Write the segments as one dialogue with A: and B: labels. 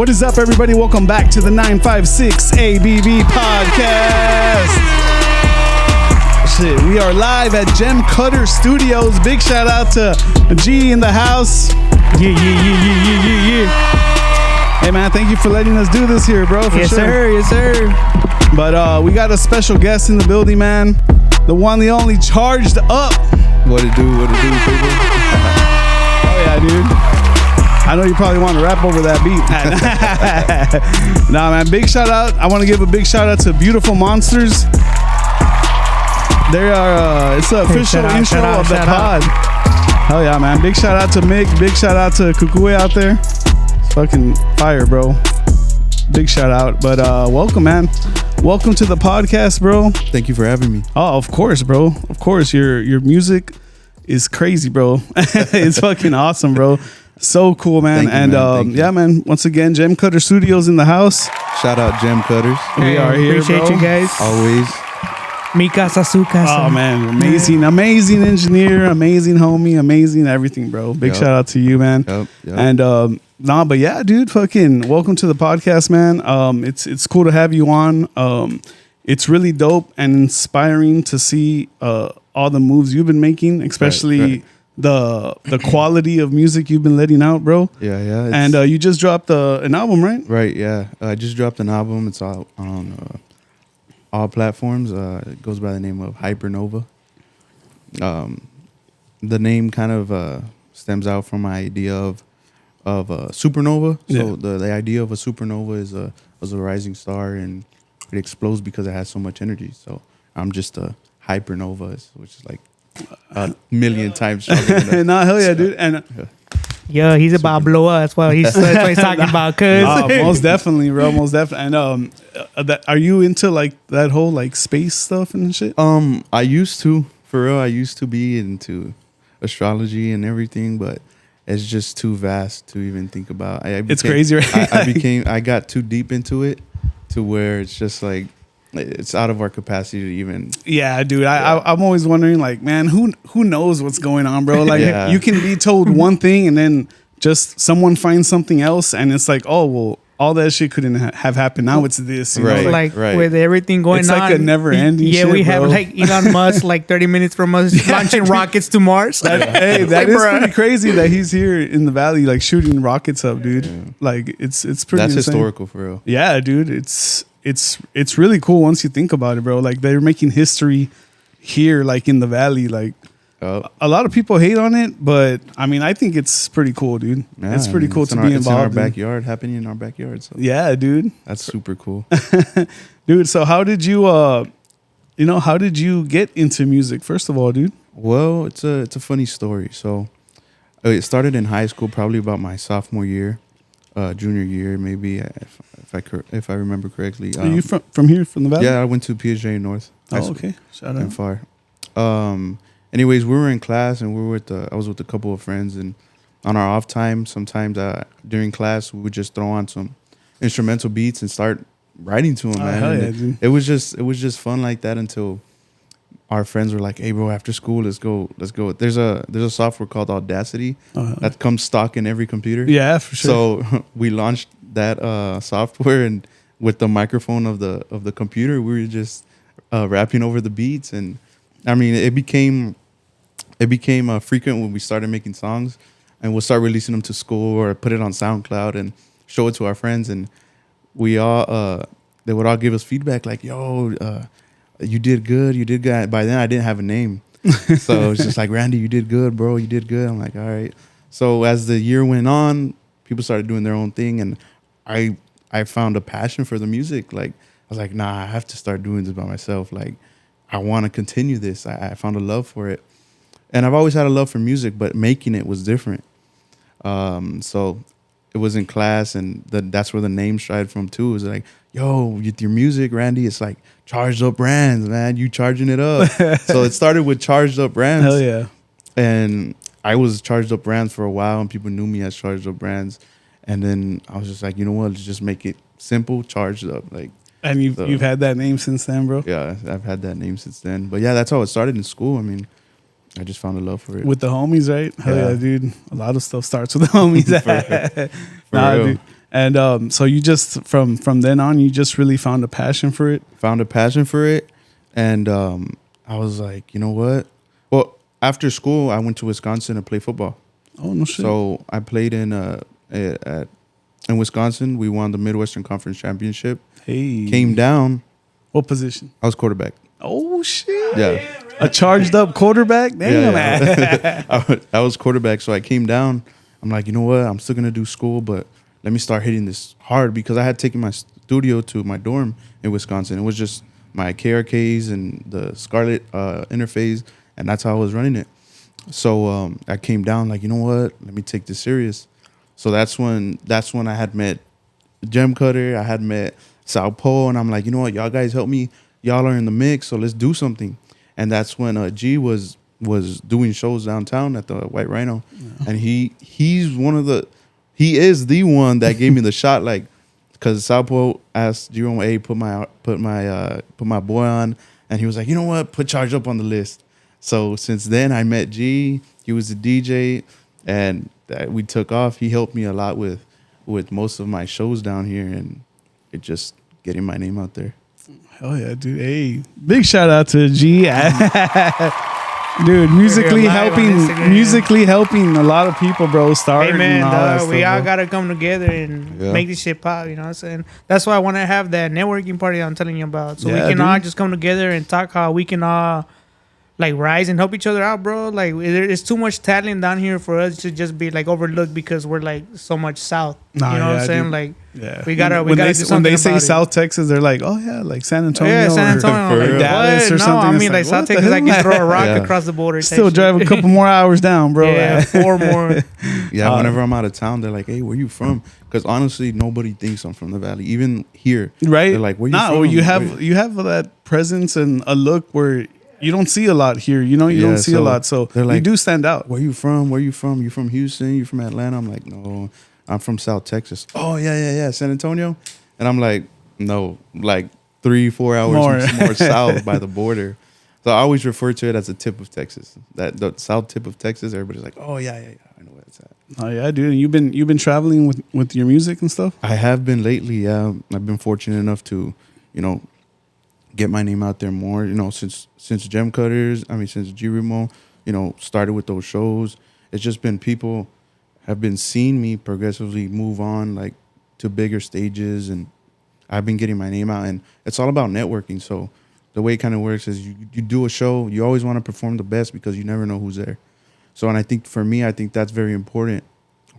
A: What is up, everybody? Welcome back to the 956 ABB podcast. Shit, we are live at Gem Cutter Studios. Big shout out to G in the house. Yeah. Hey, man, thank you for letting us do this here, bro.
B: Yes, sir.
A: But we got a special guest in the building, man. The one, the only, Charged Up.
C: What it do, people?
A: Oh, yeah, dude. I know you probably want to rap over that beat. Nah, man, big shout out. I want to give a big shout out to Beautiful Monsters. They are, it's the official intro of the pod. Hell yeah, man. Big shout out to Mick. Big shout out to Kukue out there. It's fucking fire, bro. Big shout out. But welcome, man. Welcome to the podcast, bro.
C: Thank you for having me.
A: Oh, of course, bro. Of course. Your music is crazy, bro. It's fucking awesome, bro. So cool, man. Yeah, man. Once again, Gem Cutter Studios in the house.
C: Shout out Gem Cutters.
A: We are here,
B: appreciate you guys.
C: Always.
B: Mi casa, su casa.
A: Oh, man. Amazing engineer, amazing homie, amazing everything, bro. Big shout out to you, man.
C: Yep.
A: And but yeah, dude, fucking welcome to the podcast, man. It's cool to have you on. It's really dope and inspiring to see all the moves you've been making, especially
C: right.
A: the quality of music you've been letting out, bro.
C: Yeah.
A: And you just dropped an album, right?
C: Right, yeah. I just dropped an album. It's out on all platforms. It goes by the name of HYPERNOVA. The name kind of stems out from my idea of supernova. So the idea of a supernova is a rising star, and it explodes because it has so much energy. So I'm just a hypernova, which is like a million times stronger.
A: Nah, hell yeah, dude. And
B: yeah, he's about to blow up. That's what he's talking about. Cause
A: most definitely, bro. Most definitely. And are you into like that whole like space stuff and shit?
C: I used to, for real. I used to be into astrology and everything, but it's just too vast to even think about.
A: It's crazy, right?
C: I got too deep into it to where it's just like it's out of our capacity to even.
A: Yeah, dude. I'm always wondering, like, man, who knows what's going on, bro? Like, you can be told one thing and then just someone finds something else, and it's like, oh, well, all that shit couldn't have happened. Now it's this, you know?
B: Like with everything going on.
A: It's like a never-ending shit,
B: we have
A: bro.
B: like Elon Musk, like 30 minutes from us launching rockets to Mars.
A: Hey, that is pretty crazy that he's here in the valley, like shooting rockets up, dude. Yeah. Like it's pretty.
C: That's
A: insane.
C: Historical for real.
A: Yeah, dude. It's really cool once you think about it, bro. Like they're making history here, like in the valley. Like a lot of people hate on it, but I mean, I think it's pretty cool, dude. Yeah, it's pretty cool to be involved.
C: It's in our backyard, happening in our backyard. So
A: yeah, dude.
C: That's super cool,
A: dude. So how did you, how did you get into music? First of all, dude.
C: Well, it's a funny story. So it started in high school, probably about my sophomore year, junior year, maybe. If I remember correctly.
A: Are you from here, from the valley?
C: Yeah, I went to PJ North.
A: Oh, okay. Shout out.
C: And far. Anyways, we were in class, and I was with a couple of friends, and on our off time, sometimes during class, we would just throw on some instrumental beats and start writing to them, man.
A: Hell yeah, dude.
C: It was just fun like that until our friends were like, "Hey, bro, after school, let's go." There's a software called Audacity that comes stock in every computer.
A: Yeah, for sure.
C: So we launched that software, and with the microphone of the computer, we were just rapping over the beats, and I mean, it became frequent when we started making songs, and we'll start releasing them to school or put it on SoundCloud and show it to our friends, and we all they would all give us feedback like, "Yo, you did good." By then, I didn't have a name, so it was just like, "Randy, you did good, bro. You did good." I'm like, "All right." So as the year went on, people started doing their own thing, and I found a passion for the music. Like I was like, "Nah, I have to start doing this by myself. Like I want to continue this." I found a love for it, and I've always had a love for music, but making it was different. So it was in class, and that's where the name started from too. It was like, "Yo, with your music, Randy, it's like Charged Up Brands, man. You charging it up." So it started with Charged Up Brands.
A: Hell yeah.
C: And I was Charged Up Brands for a while, and people knew me as Charged Up Brands. And then I was just like, you know what? Let's just make it simple, Charged Up. Like,
A: and you've had that name since then, bro?
C: Yeah, I've had that name since then. But yeah, that's how it started in school. I mean, I just found a love for it.
A: With the homies, right? Hell yeah, dude. A lot of stuff starts with the homies.
C: for real.
A: Dude. And so you just from then on, you just really found a passion for it.
C: Found a passion for it, and I was like, you know what? Well, after school, I went to Wisconsin to play football.
A: Oh no shit!
C: So I played in Wisconsin. We won the Midwestern Conference Championship.
A: Hey,
C: Came down.
A: what position?
C: I was quarterback.
A: Oh shit!
C: Yeah.
A: A charged up quarterback. Damn,
C: Yeah. I was quarterback, so I came down. I'm like, you know what? I'm still gonna do school, but let me start hitting this hard because I had taken my studio to my dorm in Wisconsin. It was just my KRKs and the Scarlett interface, and that's how I was running it. So I came down like, you know what? Let me take this serious. So that's when I had met Gem Cutter. I had met Southpaw, and I'm like, you know what? Y'all guys help me. Y'all are in the mix, so let's do something. And that's when G was doing shows downtown at the White Rhino, and he is the one that gave me the shot, like, because Southpaw asked Jerome, hey, put my boy on, and he was like, you know what, put Charge Up on the list. So since then I met G. He was the DJ, and we took off. He helped me a lot with most of my shows down here, and it just getting my name out there.
A: Hell yeah, dude. Hey, big shout out to G. Dude, musically helping a lot of people, bro. Start.
B: Hey man,
A: and all that
B: we
A: stuff,
B: all
A: bro.
B: gotta come together and make this shit pop. You know what I'm saying? That's why I want to have that networking party I'm telling you about, so
A: Yeah,
B: we can
A: dude.
B: all just come together and talk how we can all like rise and help each other out, bro. Like there's too much talent down here for us to just be like overlooked because we're like so much south.
A: Nah,
B: you know what
A: yeah,
B: I'm saying?
A: dude.
B: Like
A: Yeah.
B: we gotta
A: when
B: do
A: they
B: something
A: say
B: about it.
A: South Texas, they're like, oh yeah, like San Antonio.
B: Yeah, San Antonio,
C: For
B: like
C: real.
A: Dallas
B: what?
A: or
B: No,
A: something.
B: I
A: It's
B: mean like
A: like,
B: South
A: what the
B: Texas, I
A: hell?
B: can throw a rock
C: Yeah.
B: across the border. type
A: Still
B: shit.
A: drive a couple more hours down, bro.
B: Yeah, 4 more.
C: Yeah, whenever I'm out of town, they're like, hey, where you from? Because honestly, nobody thinks I'm from the Valley. Even here,
A: Right?
C: they're like, where you
A: nah,
C: from?
A: well, you
C: Where-
A: have that presence and a look where you don't see a lot here. You know, you
C: Yeah,
A: don't see a
C: so
A: lot. So
C: they're
A: you
C: like,
A: do stand out.
C: Where you from? Where you from? You from Houston? You from Atlanta? I'm like, no, I'm from South Texas. Oh, yeah, San Antonio? And I'm like, no, like 3-4 hours more south by the border. So I always refer to it as the tip of Texas. That the south tip of Texas, everybody's like, oh, yeah, I know where it's at.
A: Oh yeah, dude. And you've been traveling with your music and stuff.
C: I have been lately, yeah. I've been fortunate enough to, get my name out there more, since Gem Cutters, since G Remo, started with those shows. It's just been people have been seeing me progressively move on, like, to bigger stages, and I've been getting my name out, and it's all about networking. So the way it kind of works is you do a show, you always want to perform the best because you never know who's there. So, and I think for me, that's very important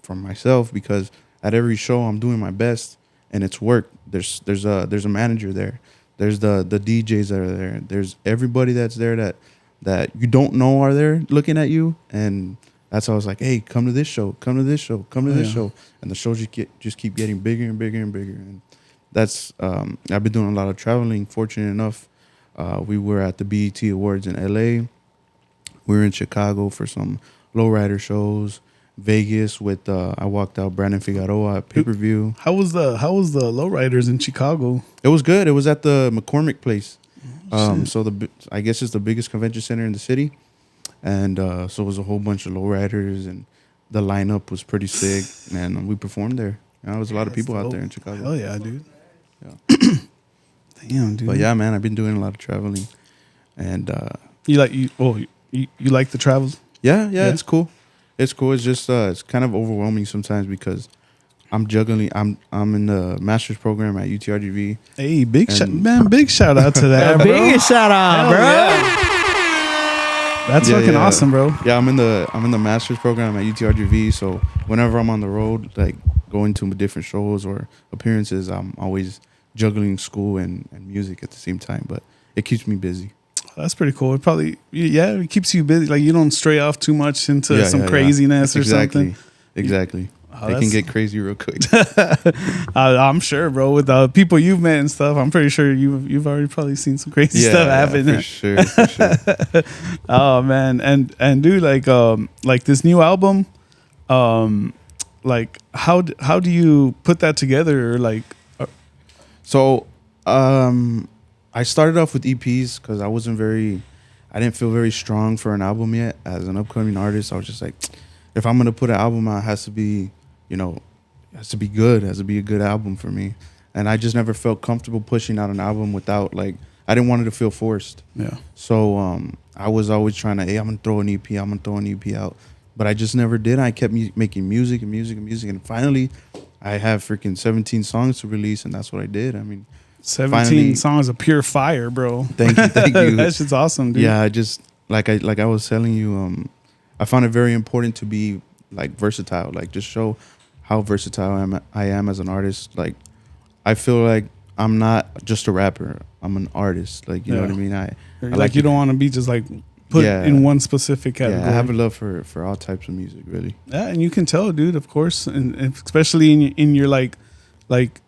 C: for myself because at every show I'm doing my best and it's work. There's a manager there. There's the DJs that are there. There's everybody that's there that you don't know are there looking at you. And that's how I was like, hey, come to this show, come to this show, come to this show. And the shows just keep getting bigger and bigger and bigger. And that's, I've been doing a lot of traveling. Fortunate enough, we were at the BET Awards in LA. We were in Chicago for some lowrider shows. Vegas with I walked out Brandon Figueroa at pay-per-view.
A: How was the lowriders in Chicago?
C: It was good. It was at the McCormick Place. So I guess it's the biggest convention center in the city, and so it was a whole bunch of lowriders, and the lineup was pretty sick, and we performed there. There was a lot of people out there in Chicago.
A: Hell yeah, dude.
C: Yeah.
A: Damn, dude.
C: But yeah, man, I've been doing a lot of traveling, and
A: you like the travels?
C: yeah, it's cool. It's cool. It's just it's kind of overwhelming sometimes because I'm juggling. I'm in the master's program at UTRGV.
A: Hey, big shout out to that, bro.
B: Biggest shout out, bro.
A: That's fucking awesome, bro.
C: Yeah, I'm in the master's program at UTRGV. So whenever I'm on the road, like going to different shows or appearances, I'm always juggling school and music at the same time. But it keeps me busy.
A: That's pretty cool. It probably it keeps you busy. Like you don't stray off too much into some craziness or something.
C: Exactly.
A: Oh,
C: They can get crazy real quick.
A: I'm sure, bro. With the people you've met and stuff, I'm pretty sure you've already probably seen some crazy stuff happen.
C: For sure.
A: Oh man, and dude, like this new album, like how do you put that together? Or like,
C: So, I started off with EPs because I didn't feel very strong for an album yet. As an upcoming artist, I was just like, if I'm gonna put an album out, it has to be, has to be good. It has to be a good album for me. And I just never felt comfortable pushing out an album without like I didn't want it to feel forced.
A: Yeah.
C: So I was always trying to, hey, I'm gonna throw an EP. I'm gonna throw an EP out, but I just never did. I kept making music and music and music, and finally, I have freaking 17 songs to release, and that's what I did. I mean,
A: 17 songs of pure fire, bro.
C: Thank you.
A: That's just awesome, dude.
C: Yeah, I just like I was telling you, I found it very important to be like versatile, like just show how versatile I am as an artist. Like I feel like I'm not just a rapper. I'm an artist. Like you know what I mean. I
A: like you don't want to be just like put in one specific category.
C: Yeah, I have a love for all types of music, really.
A: Yeah, and you can tell, dude. Of course, and especially in your like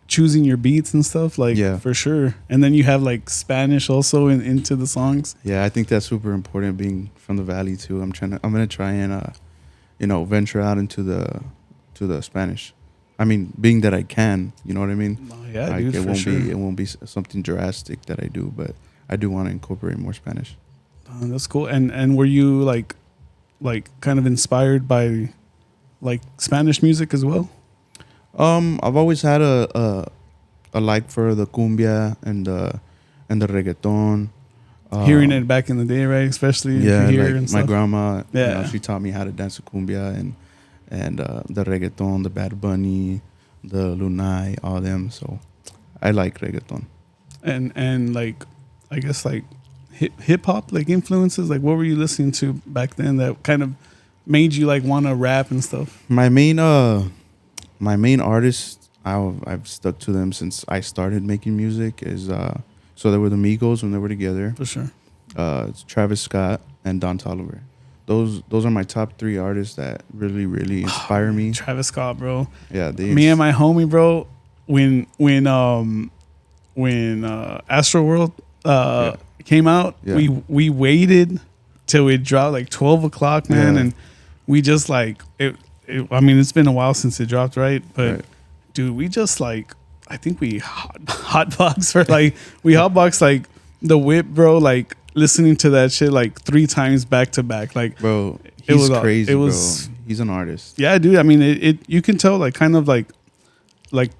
A: choosing your beats and stuff, like for sure. And then you have like Spanish also into the songs.
C: Yeah, I think that's super important. Being from the Valley too, I'm gonna try and venture out into the Spanish. I mean, being that I can, you know what I mean?
A: Oh, yeah,
C: like,
A: dude,
C: it won't be something drastic that I do, but I do want to incorporate more Spanish.
A: That's cool. And were you like kind of inspired by like Spanish music as well?
C: I've always had a like for the cumbia and the reggaeton.
A: Hearing it back in the day, right? Especially
C: yeah,
A: here
C: like
A: and stuff.
C: my grandma, she taught me how to dance the cumbia and the reggaeton, the Bad Bunny, the Lunay, all them. So I like reggaeton.
A: And like, I guess like hip hop like influences. Like, what were you listening to back then that kind of made you like want to rap and stuff?
C: My main artist, I've stuck to them since I started making music. Is so there were the Migos when they were together.
A: For sure.
C: It's Travis Scott and Don Toliver. Those are my top 3 artists that really, really inspire me.
A: Travis Scott, bro.
C: Yeah,
A: me and my homie, bro. When Astro World came out, we waited till it dropped like 12 o'clock, man, and we just like it. I mean, it's been a while since it dropped, right? But dude, we just like I think we hotbox for like we hotbox like the whip, bro. Like listening to that shit like 3 times back to back, like
C: bro. He's crazy. Bro. He's an artist.
A: Yeah, dude. I mean, it you can tell like kind of like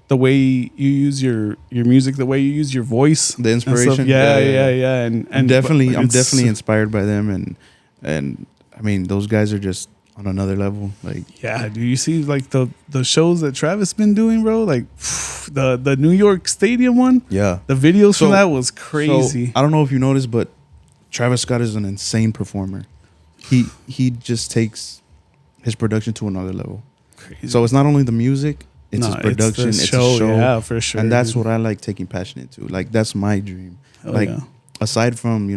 A: the way you use your music, the way you use your voice,
C: the inspiration.
A: Yeah. And
C: I'm definitely inspired by them, and I mean those guys are just on another level. Like
A: yeah, do you see like the shows that Travis been doing, bro? Like the New York Stadium one.
C: Yeah,
A: the videos from that was crazy.
C: So, I don't know if you noticed, but Travis Scott is an insane performer. He just takes his production to another level. Crazy. So it's not only the music. It's his production, it's a show.
A: Yeah, for sure.
C: And that's what I like taking passion into. Like, that's my dream. Aside from,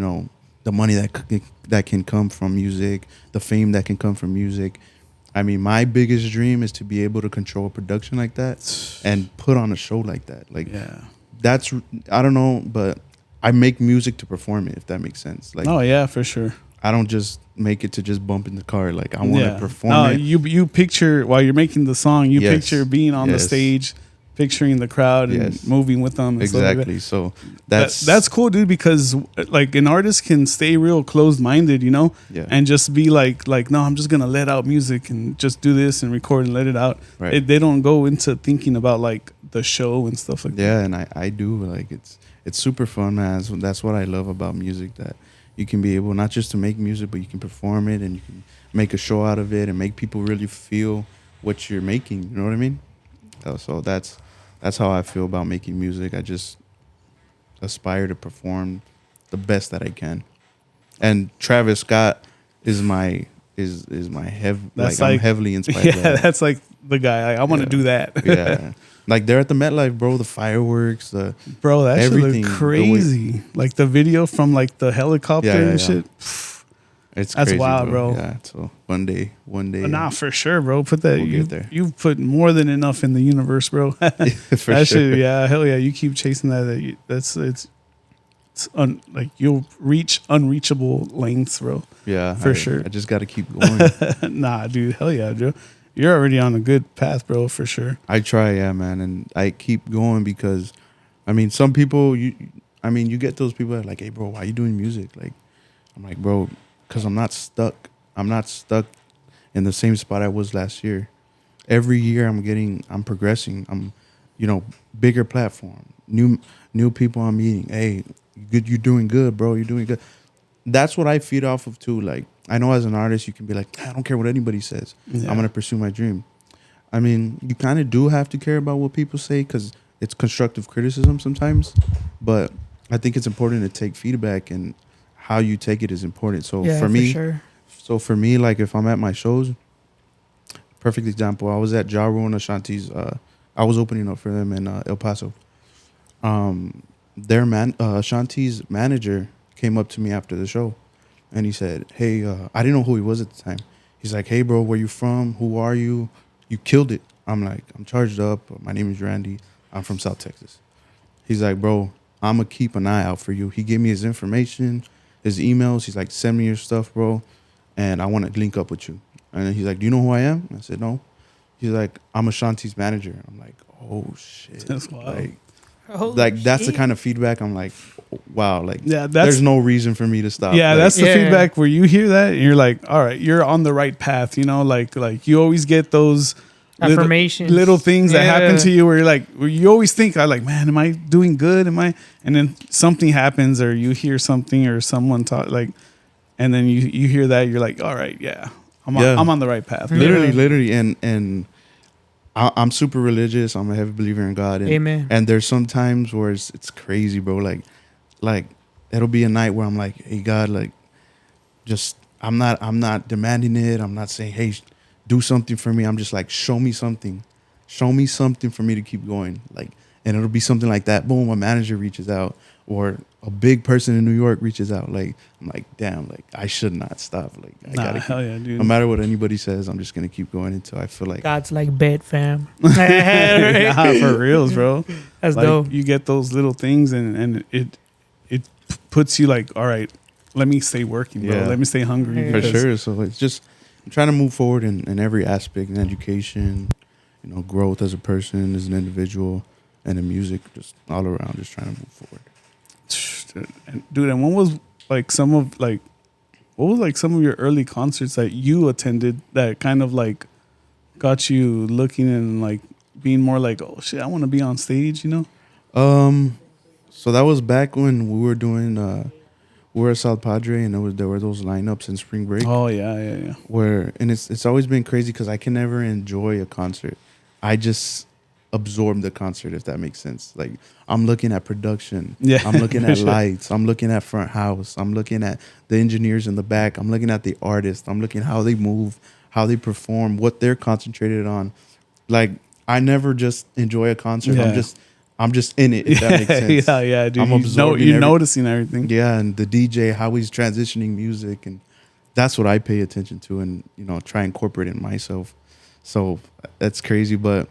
C: the money that can come from music, the fame that can come from music. I mean, my biggest dream is to be able to control a production like that and put on a show like that. Like, that's, I don't know, but I make music to perform it, if that makes sense. Like,
A: oh, yeah, for sure.
C: I don't just make it to just bump in the car. Like, I want to perform it.
A: You picture, while you're making the song, you picture being on the stage, picturing the crowd and moving with them. And
C: exactly.
A: Stuff like that.
C: So
A: that's cool, dude, because like an artist can stay real closed-minded, and just be like, no, I'm just going to let out music and just do this and record and let it out.
C: Right.
A: They don't go into thinking about like the show and stuff like that.
C: Yeah, and I do. Like, it's super fun, man. That's what I love about music, that you can be able not just to make music, but you can perform it and you can make a show out of it and make people really feel what you're making. You know what I mean? So that's how I feel about making music. I just aspire to perform the best that I can. And Travis Scott is my I'm heavily inspired by that.
A: That's like the guy. I want to do that.
C: Yeah. Like, they're at the MetLife, bro. The fireworks,
A: that shit looked crazy. Like the video from like the helicopter and shit.
C: That's
A: crazy,
C: wild,
A: bro.
C: Yeah. So one day.
A: Nah, for sure, bro. Put that.
C: We'll get there.
A: You've put more than enough in the universe, bro.
C: For
A: that
C: sure.
A: shit, yeah, hell yeah. You keep chasing that. Like you'll reach unreachable lengths, bro.
C: Yeah,
A: for sure.
C: I just got to keep going.
A: Nah, dude. Hell yeah, Joe. You're already on a good path, bro, for sure.
C: I try, yeah, man, and I keep going because, I mean, some people, you get those people that are like, hey, bro, why are you doing music? Like, I'm like, bro, because I'm not stuck. I'm not stuck in the same spot I was last year. every year I'm progressing. I'm, bigger platform, new people I'm meeting. Hey, good, you're doing good, bro. You're doing good. That's what I feed off of too. Like, I know as an artist, you can be like, I don't care what anybody says.
A: Yeah.
C: I'm gonna pursue my dream. I mean, you kind of do have to care about what people say because it's constructive criticism sometimes. But I think it's important to take feedback, and how you take it is important. So
B: Yeah,
C: for me,
B: sure.
C: like if I'm at my shows, perfect example. I was at Ja Rule and Ashanti's. I was opening up for them in El Paso. Ashanti's manager came up to me after the show, and he said, "Hey, I didn't know who he was at the time. He's like, hey, bro, where you from? Who are you? You killed it." I'm like, I'm charged up. My name is Randy. I'm from South Texas. He's like, bro, I'm going to keep an eye out for you. He gave me his information, his emails. He's like, send me your stuff, bro, and I want to link up with you. And then he's like, do you know who I am? I said, no. He's like, I'm Ashanti's manager. I'm like, oh, shit.
A: That's wild.
C: That's the kind of feedback I'm like, wow. Like,
A: Yeah,
C: there's no reason for me to stop.
A: Yeah,
C: Like,
A: that's the
B: Yeah.
A: feedback where you hear that and you're like, all right, you're on the right path. Like you always get those
B: Affirmations.
A: little things that happen
B: Yeah.
A: to you where you're like, where you always think, I like, man, am I doing good? And then something happens, or you hear something, or someone talk, like, and then you hear that, you're like, all right, yeah, I'm on the right path.
C: literally, and I'm super religious. I'm a heavy believer in God. And,
B: Amen.
C: And there's some times where it's crazy, bro. Like it'll be a night where I'm like, hey, God, like, just I'm not demanding it. I'm not saying, hey, do something for me. I'm just like, show me something for me to keep going. Like, and it'll be something like that. Boom, a manager reaches out, or a big person in New York reaches out. Like, I'm like, damn, like I should not stop. Like, I gotta
A: Hell yeah, dude.
C: no matter what anybody says, I'm just gonna keep going until I feel like
B: God's like bet, fam.
A: Nah, for reals, bro.
B: That's
A: Like,
B: dope.
A: you get those little things, and it puts you like, all right, let me stay working, bro.
C: Yeah.
A: Let me stay hungry.
B: Yeah.
C: for
A: because-
C: sure. So it's just I'm trying to move forward in every aspect, in education, growth as a person, as an individual, and in music, just all around, just trying to move forward.
A: Dude, and what was some of your early concerts that you attended that kind of like got you looking and like being more like, oh shit, I want to be on stage,
C: So that was back when we were doing we were at South Padre, and there were those lineups in spring break.
A: Oh yeah.
C: And it's always been crazy because I can never enjoy a concert. I just absorb the concert, if that makes sense. Like, I'm looking at production.
A: Yeah,
C: I'm looking
A: for
C: at
A: sure.
C: lights. I'm looking at front house. I'm looking at the engineers in the back. I'm looking at the artist. I'm looking how they move, how they perform, what they're concentrated on. Like, I never just enjoy a concert.
A: Yeah.
C: I'm just in it, if that makes sense.
A: yeah, dude.
C: I'm absorbing
A: You're noticing everything.
C: Yeah, and the DJ, how he's transitioning music, and that's what I pay attention to, and try and incorporate it in myself. So that's crazy, but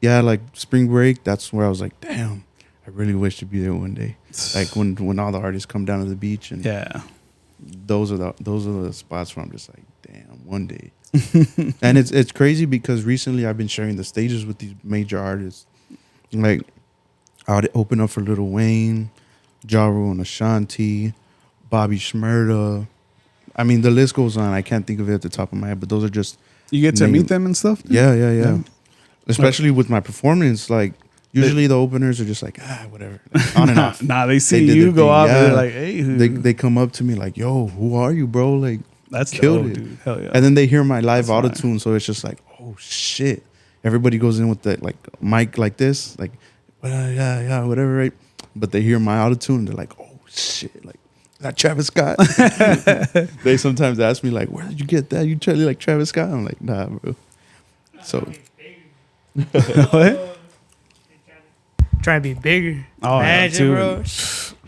C: yeah, like spring break, that's where I was like, damn, I really wish to be there one day. Like when all the artists come down to the beach, and
A: Yeah.
C: those are the spots where I'm just like, damn, one day. And it's crazy because recently I've been sharing the stages with these major artists. Like, I would open up for Lil Wayne, Ja Rule and Ashanti, Bobby Shmurda. I mean, the list goes on. I can't think of it at the top of my head, but those are just
A: You get to
C: Name-
A: meet them and stuff? dude?
C: yeah. Especially with my performance, like usually the openers are just like whatever, like, on and off.
A: Nah, they see
C: did
A: you
C: their
A: go
C: thing,
A: off
C: yeah.
A: and they're like, hey,
C: They come up to me like, yo, who are you, bro? Like,
A: that's
C: killed
A: dope,
C: it.
A: dude. Hell yeah.
C: and then they hear my live
A: That's
C: auto tune, so it's just like, oh shit. Everybody goes in with that like mic like this, like yeah, whatever, right? But they hear my auto tune, and they're like, oh shit, like, is that Travis Scott? They sometimes ask me like, where did you get that? You try like Travis Scott? I'm like, nah, bro. So
A: What?
B: Trying to be bigger.
A: Oh, yeah,
B: Imagine,
A: dude.
B: bro.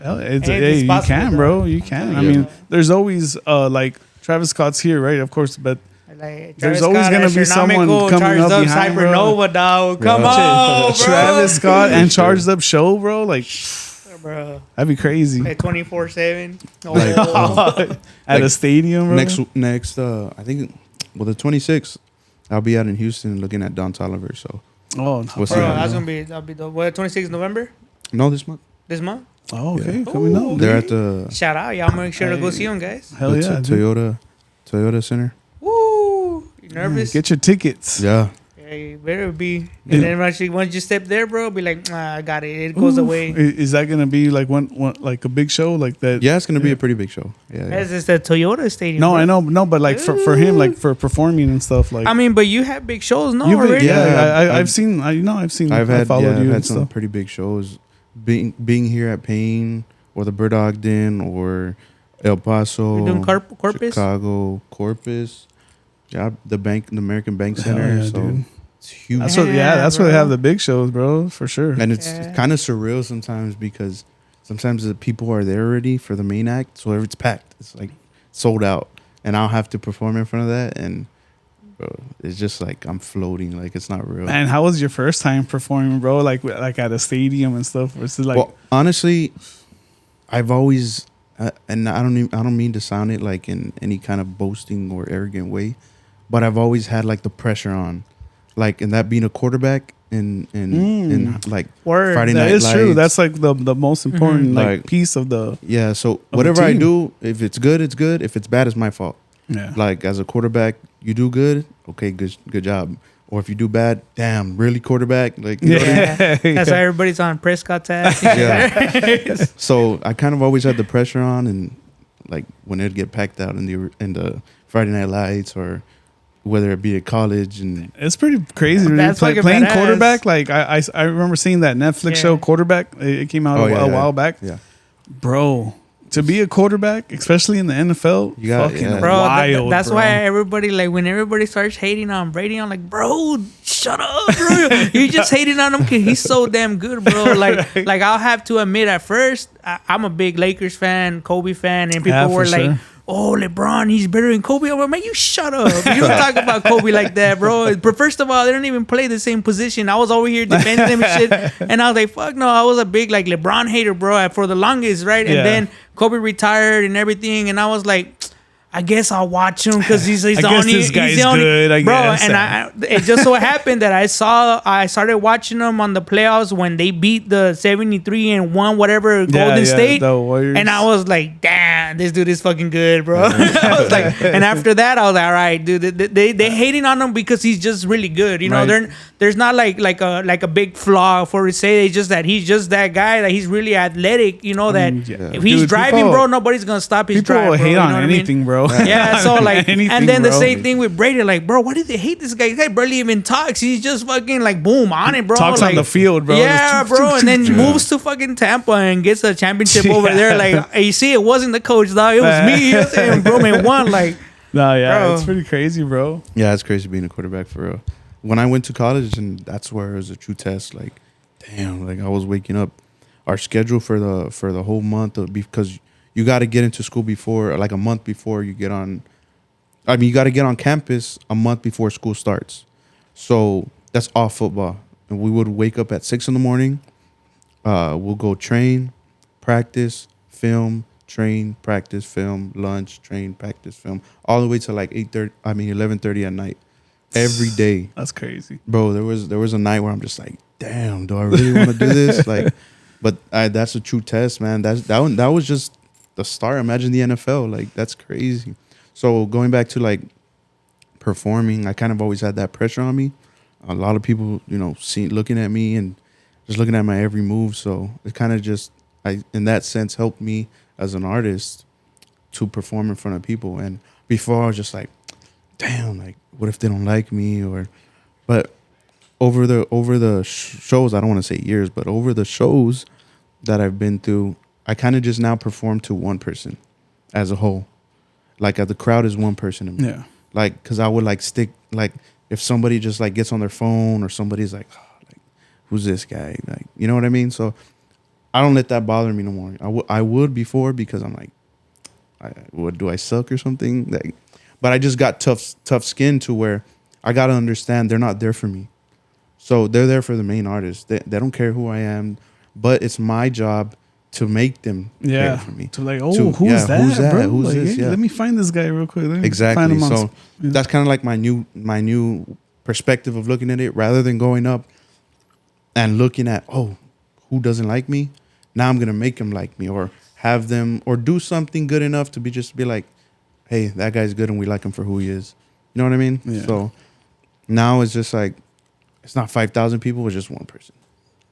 A: Hell,
B: Anything's
A: hey, you
B: possible,
A: can, bro. You can. I
C: Yeah.
A: mean, there's always like Travis Scott's here, right? Of course, but
B: Like,
A: There's
B: Travis
A: always
B: Scott,
A: gonna be someone
B: astronomical,
A: coming
B: charged
A: up behind, bro.
B: Hypernova, dog. Come
C: Yeah.
B: on, bro.
A: Travis Scott and Charged Up Show, bro. Like,
B: Bro.
A: that'd be crazy.
B: Like 24/7.
C: Like-
B: Oh.
A: At a
C: Like,
A: stadium, bro.
C: next I think the 26th, I'll be out in Houston looking at Don Toliver. So
A: Oh,
C: We'll see
B: Bro,
C: how
B: that's
C: it
B: gonna be the what 26th November
C: no, this month
B: this month.
A: oh, okay.
C: Yeah.
A: Coming up.
C: they're
A: dude.
C: at the
B: Shout out, y'all make sure to go
A: Hey.
B: see them, guys.
A: Hell yeah, dude.
C: Toyota Center.
B: Woo! You nervous?
A: Get your tickets.
C: Yeah,
B: Yeah, Hey, better be.
A: Yeah.
B: And then actually, once you step there, bro, be like, I got it. It goes away.
A: Is that gonna be like one like a big show like that?
C: Yeah, it's gonna be a pretty big show. Yeah,
B: That's just the Toyota Stadium.
A: No,
B: bro.
A: I know, no, but like for him, like for performing and stuff, like
B: I mean, but you have big shows, no?
A: you've been-
B: Already?
A: yeah, I've seen,
C: I've had
A: followed you
C: I've had
A: and
C: some
A: stuff.
C: pretty big shows. Being here at Payne or the Bird Den or El Paso,
B: You're doing Corpus?
C: Chicago, Corpus. Yeah, the American Bank
A: Hell
C: Center.
A: yeah,
C: so
A: dude.
C: it's huge.
A: That's what, that's where they
B: bro.
A: have the big shows, bro, for sure.
C: And it's
B: Yeah.
C: kind of surreal sometimes because sometimes the people are there already for the main act, so it's packed. It's like sold out, and I'll have to perform in front of that, and bro, it's just like I'm floating, like it's not real.
A: Man, how was your first time performing, bro? Like at a stadium and stuff. Was it like?
C: Well, honestly, I've always, and I don't mean to sound it like in any kind of boasting or arrogant way, but I've always had like the pressure on, like, and that being a quarterback in like
B: Word.
C: Friday
A: that
C: Night
A: is
C: Lights.
A: true. That's like the most important like
C: Like-
A: piece of the.
C: Yeah, so
A: the
C: whatever I
A: team.
C: do, if it's good, it's good. If it's bad, it's my fault.
A: Yeah.
C: Like as a quarterback, you do good, okay, good job. Or if you do bad, damn, really quarterback, like you know what I mean?
B: Yeah. That's why everybody's on Prescott's ass.
C: Yeah. So I kind of always had the pressure on, and like when it'd get packed out in the Friday Night Lights or whether it be at college, and
A: It's pretty crazy. Dude.
B: That's fucking
A: Playing
B: badass.
A: quarterback. Like I remember seeing that Netflix show
B: Yeah.
A: Quarterback. It came out
C: Oh,
A: a
C: yeah, yeah.
A: while back,
C: yeah,
A: bro. To be a quarterback, especially in the NFL,
C: You got-
A: fucking
C: yeah.
B: Bro,
A: wild.
B: that's
A: bro.
B: why everybody, like, when everybody starts hating on Brady, I'm like, bro, shut up, bro. You're just hating on him because he's so damn good, bro. Like I'll have to admit, at first, I'm a big Lakers fan, Kobe fan, and people
A: Yeah, for
B: were like,
A: sure.
B: oh, LeBron, he's better than Kobe. I'm like, man, you shut up. You don't talk about Kobe like that, bro. But first of all, they don't even play the same position. I was over here defending them and shit. And I was like, fuck no. I was a big, like, LeBron hater, bro, for the longest, right?
A: Yeah.
B: And then Kobe retired and everything. And I was like, I guess I'll watch him because he's
A: I
B: the
A: guess
B: only.
A: this guy's
B: he's the only,
A: good, I
B: bro.
A: guess.
B: And it just so happened that I started watching them on the playoffs when they beat the 73 and won whatever Golden State,
A: the Warriors.
B: and I was like, damn, this dude is fucking good, bro. I was like, and after that, I was like, all right, dude, they hating on him because he's just really good. You know,
A: Right.
B: there's not like a big flaw for to say. It's just that he's just that guy that he's really athletic. You know that
A: yeah.
B: if he's
A: Dude,
B: driving,
A: people-
B: bro, nobody's gonna stop his
A: people
B: drive.
A: will
B: bro,
A: hate
B: you know
A: on
B: what I mean?
A: anything, bro.
B: Yeah, so like,
A: Anything,
B: and then the
A: bro.
B: same thing with Brady. Like, bro, why do they hate this guy? This guy barely even talks. He's just fucking like boom on it, bro.
A: Talks
B: like,
A: on the field, bro.
B: Yeah,
A: Just
B: bro, and then moves to fucking Tampa and gets a championship over
A: Yeah.
B: there. Like, hey, you see, it wasn't the coach, dog. It was me. You know what I'm saying? Bro, man, won. Like,
A: No, yeah,
B: Bro.
A: it's pretty crazy, bro.
C: yeah, it's crazy being a quarterback for real. When I went to college, and that's where it was a true test. Like, damn, like I was waking up. Our schedule for the whole month because you got to get into school before, like a month before you get on. I mean, you got to get on campus a month before school starts. So that's all football. And we would wake up at 6 a.m. We'll go train, practice, film, train, practice, film, lunch, train, practice, film, all the way to like 11:30 at night, every day.
A: That's crazy.
C: Bro, there was a night where I'm just like, damn, do I really want to do this? Like, but that's a true test, man. That was just the start. Imagine the NFL. Like, that's crazy. So going back to like performing, I kind of always had that pressure on me. A lot of people, looking at me and just looking at my every move. So it kind of just, in that sense, helped me as an artist to perform in front of people. And before I was just like, damn, like what if they don't like me? But over the shows, I don't want to say years, but over the shows that I've been through, I kind of just now perform to one person as a whole. Like the crowd is one person to me.
A: Yeah.
C: Like, cause I would like stick, like if somebody just like gets on their phone or somebody's like, who's this guy? Like, you know what I mean? So I don't let that bother me no more. I would before because I'm like, what do I suck or something? Like, but I just got tough skin to where I got to understand they're not there for me. So they're there for the main artist. They don't care who I am, but it's my job to make them care for me.
A: To like,
C: To-
A: who's that?
C: who's that?
A: Bro?
C: Who's
A: Like,
C: this?
A: hey,
C: Yeah.
A: let me find this guy real quick. Let me
C: Exactly.
A: find him on
C: So that's kind of like my new perspective of looking at it. Rather than going up and looking at, who doesn't like me? Now I'm gonna make them like me, or have them, or do something good enough to be like, hey, that guy's good and we like him for who he is. You know what I mean?
A: Yeah.
C: So now it's just like it's not 5,000 people, it's just one person,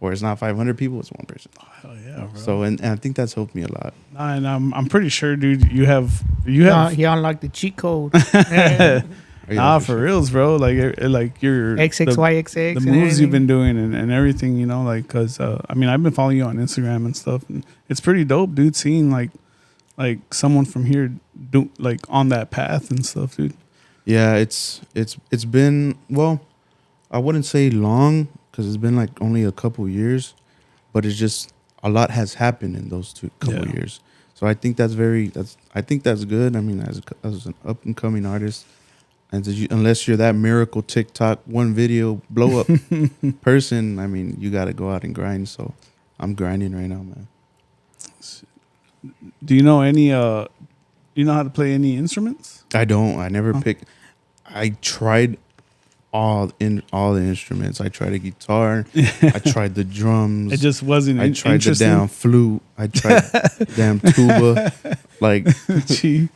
C: or it's not 500 people, it's one person.
A: Hell yeah, bro.
C: So and I think that's helped me a lot.
A: Nah, and I'm pretty sure, dude. You have
B: He unlocked the cheat code. Yeah.
A: nah, for reals, bro. Like your
B: XXYXX.
A: the moves you've been doing and everything, you know, like because I mean I've been following you on Instagram and stuff, and it's pretty dope, dude. Seeing like someone from here do like on that path and stuff, dude.
C: Yeah, it's been, well, I wouldn't say long because it's been like only a couple years, but it's just a lot has happened in those couple years. So I think that's good. I mean, as an up and coming artist, and unless you're that miracle TikTok one video blow up person, I mean, you got to go out and grind. So I'm grinding right now, man.
A: Do you know any you know how to play any instruments?
C: I don't. I never picked. I tried all the instruments. I tried the guitar. I tried the drums.
A: It just wasn't.
C: I tried the damn flute. I tried damn tuba. Like,
A: Gee.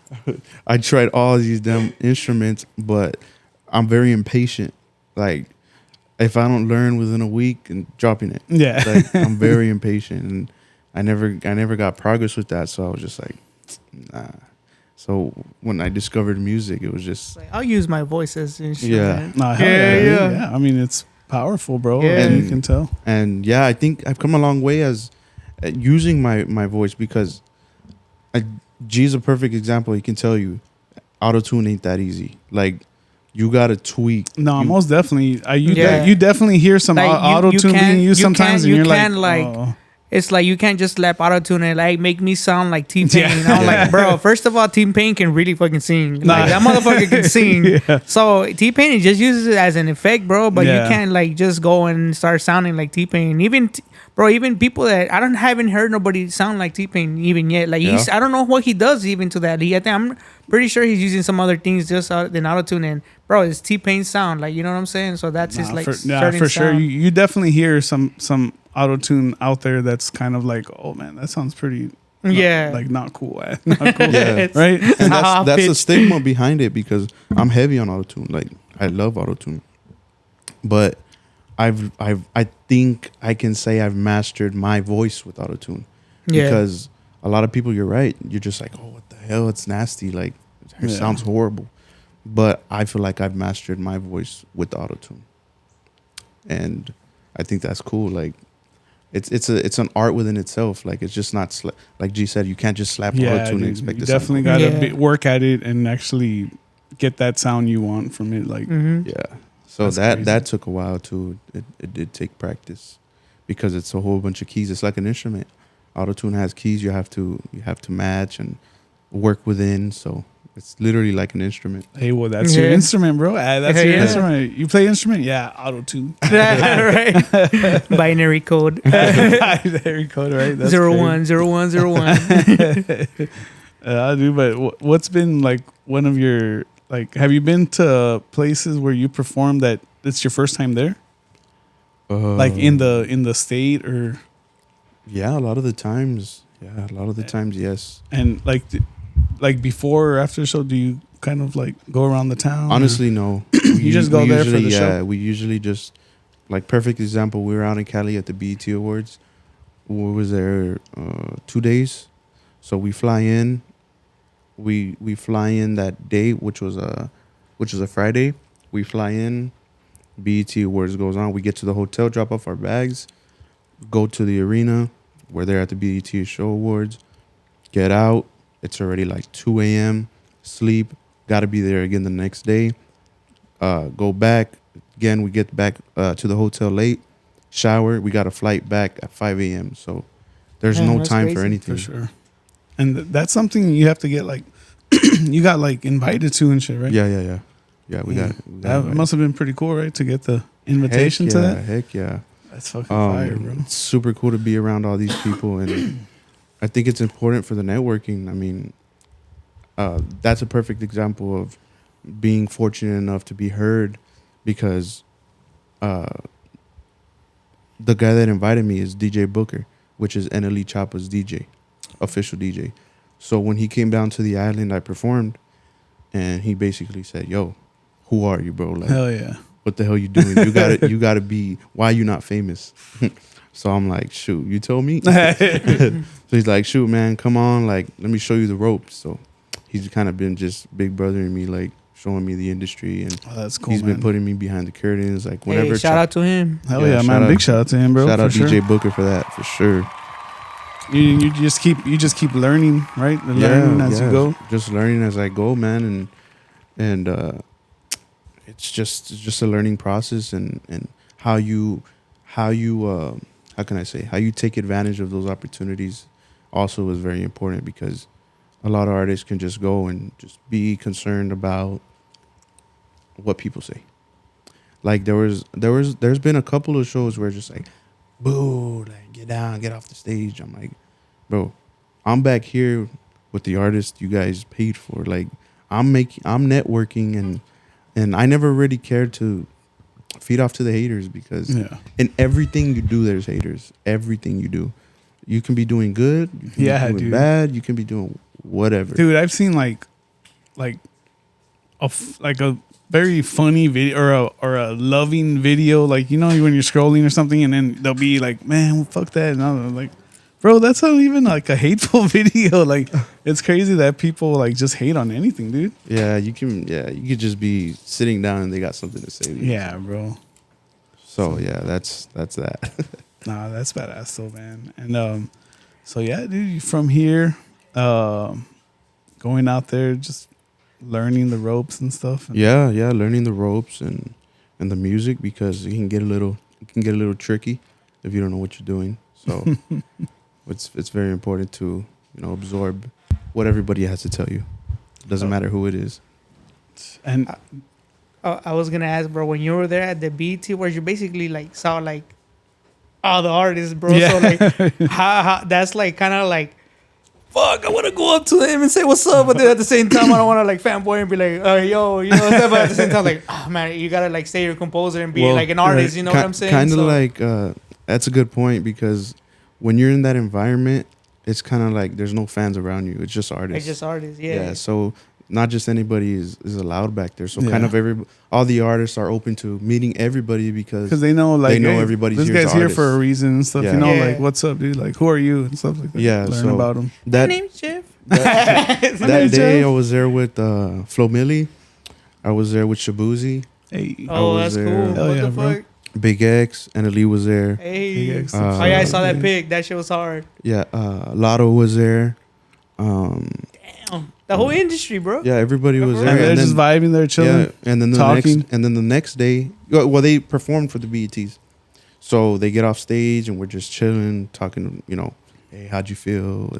C: I tried all these damn instruments, but I'm very impatient. Like, if I don't learn within a week and dropping it,
A: Yeah.
C: like, I'm very impatient, and I never got progress with that. So I was just like, nah. So when I discovered music, it was just
B: Like, I'll use my voice as an instrument.
A: Nah, hell yeah. I mean, it's powerful, bro.
B: Yeah.
A: And you can tell.
C: And yeah, I think I've come a long way as using my voice, because G's a perfect example. He can tell you auto-tune ain't that easy. Like, you gotta tweak.
A: No, most definitely.
B: Yeah.
A: You definitely hear some
B: Like,
A: auto-tune being used sometimes, and you're like, oh.
B: It's like you can't just slap auto-tune and like make me sound like T-Pain.
A: Yeah.
B: I'm like, bro, first of all, T-Pain can really fucking sing.
A: Nah.
B: Like, that motherfucker can sing.
A: Yeah.
B: So T-Pain just uses it as an effect, bro. But
A: Yeah.
B: you can't like just go and start sounding like T-Pain. Even people that haven't heard nobody sound like T-Pain even yet. Like I don't know what he does even to that. I'm pretty sure he's using some other things just than auto-tune. And bro, it's T-Pain sound. Like, you know what I'm saying? So that's his like certain
A: for sure.
B: sound.
A: You definitely hear some auto-tune out there that's kind of like, oh man, that sounds pretty not cool. Not cool.
C: Yeah.
A: Right?
C: And that's the stigma behind it, because I'm heavy on auto-tune. Like, I love auto-tune, but I think I can say I've mastered my voice with auto-tune.
B: Yeah.
C: Because a lot of people, you're right, you're just like, oh, what the hell, it's nasty, like, it sounds horrible. But I feel like I've mastered my voice with auto-tune, and I think that's cool. Like, it's an art within itself. Like, it's just not like G said, you can't just slap auto-tune and expect
A: you
C: to sound
A: definitely
C: good.
A: got to work at it and actually get that sound you want from it. Like,
C: Yeah. So
A: That's
C: that took a while too. It did take practice, because it's a whole bunch of keys. It's like an instrument. Auto-tune has keys you have to match and work within. So it's literally like an instrument.
A: hey, well, that's your instrument, bro. That's your instrument. You play instrument? Yeah, auto-tune.
B: Right. Binary code.
A: Binary code, right? That's
B: 010101.
A: Dude, but what's been like one of your, like, have you been to places where you perform that it's your first time there? Like in the state or?
C: Yeah, a lot of the times. Yeah, a lot of the times, yes.
A: And like before or after the show, do you kind of like go around the town?
C: Honestly, no.
A: You just go there for the show?
C: Yeah, we usually just, like, perfect example, we were out in Cali at the BET Awards. We was there 2 days. So we fly in. We fly in that day, which was a Friday. We fly in. BET Awards goes on. We get to the hotel, drop off our bags, go to the arena. We're there at the BET Show Awards. Get out. It's already like 2 a.m. Sleep. Got to be there again the next day. Go back. Again, we get back to the hotel late. Shower. We got a flight back at 5 a.m. So there's no time for anything.
A: For sure. And that's something you have to get, like, you got, like, invited to and shit, right?
C: Yeah. Yeah, we got
A: That must have been pretty cool, right? To get the invitation to that?
C: Heck yeah.
A: That's fucking fire, bro.
C: It's super cool to be around all these people, and I think it's important for the networking. I mean, that's a perfect example of being fortunate enough to be heard, because the guy that invited me is DJ Booker, which is NLE Choppa's DJ, official DJ. So when he came down to the island, I performed, and he basically said, "Yo, who are you, bro? Like,
A: Hell yeah.
C: what the hell you doing? You gotta be. Why you not famous? So I'm like, shoot, you told me. So he's like, shoot, man, come on, like, let me show you the ropes. So he's kind of been just big brothering me, like showing me the industry, and
A: that's cool.
C: He's
A: man.
C: been putting me behind the curtains, like whenever.
B: Hey, shout out to him.
A: Hell yeah, man! Big shout out to him, bro.
C: Shout out
A: for
C: DJ
A: sure.
C: Booker for that, for sure.
A: You just keep learning, right? Learning as you go.
C: Just learning as I go, man, and it's just a learning process, and how you how can I say, how you take advantage of those opportunities also is very important, because a lot of artists can just go and just be concerned about what people say. Like there's been a couple of shows where just like, boo, like get down, get off the stage. I'm like, bro, I'm back here with the artist you guys paid for. Like I'm networking, and I never really cared to feed off to the haters, because in everything you do, there's haters. Everything you do, you can be doing good, you can be doing bad, you can be doing whatever.
A: Dude, I've seen like a very funny video or a loving video, like, you know, when you're scrolling or something, and then they'll be like, man, fuck that, and I'm like, bro, that's not even like a hateful video. Like, it's crazy that people like just hate on anything, dude.
C: Yeah, you could just be sitting down and they got something to say.
A: Yeah, bro.
C: So yeah, that's that.
A: Nah, that's badass though, man. And so yeah, dude, from here, going out there, just learning the ropes and stuff.
C: Yeah, learning the ropes and the music, because it can get a little tricky if you don't know what you're doing. So it's very important to, you know, absorb what everybody has to tell you. It doesn't matter who it is.
A: And
B: I was gonna ask, bro, when you were there at the BET, where you basically like saw like all the artists, bro.
A: Yeah.
B: So like, how that's like kind of like, fuck, I want to go up to him and say what's up, but then at the same time, I don't want to like fanboy and be like, oh, yo, you know, but at the same time, like, oh man, you gotta like stay your composer and be like an artist. You know what I'm saying?
C: Kind of like that's a good point, because when you're in that environment, it's kind of like there's no fans around you. It's just artists.
B: It's just artists, yeah.
C: Yeah, so not just anybody is allowed back there. So kind of all the artists are open to meeting everybody, because
A: they know, like,
C: hey,
A: everybody's
C: this
A: here. This guy's here for a
C: artist.
A: reason and stuff.
C: Yeah.
A: You know,
B: Yeah.
A: like, what's up, dude? Like, who are you and stuff like that.
C: Yeah,
A: learn
C: so
A: about them.
B: My
C: That
B: name's Jeff.
C: that day I was there with Flo Milli. I was there with Shabuzi.
A: Hey,
B: Oh,
C: was
B: that's
C: there.
B: cool.
A: Hell
B: What
A: yeah,
B: the
A: bro.
B: fuck?
C: Big X and Ali was there.
B: Hey.
A: Big X.
B: Oh yeah, I saw that
A: Yeah.
B: pic. That shit was hard.
C: Yeah, Lotto was there.
B: Damn. The whole industry, bro.
C: Yeah, everybody was
A: and
C: there.
A: they're just vibing there, chilling.
C: Yeah, and then
A: talking.
C: the next day, well, they performed for the BETs, so they get off stage and we're just chilling, talking. You know, hey, how'd you feel?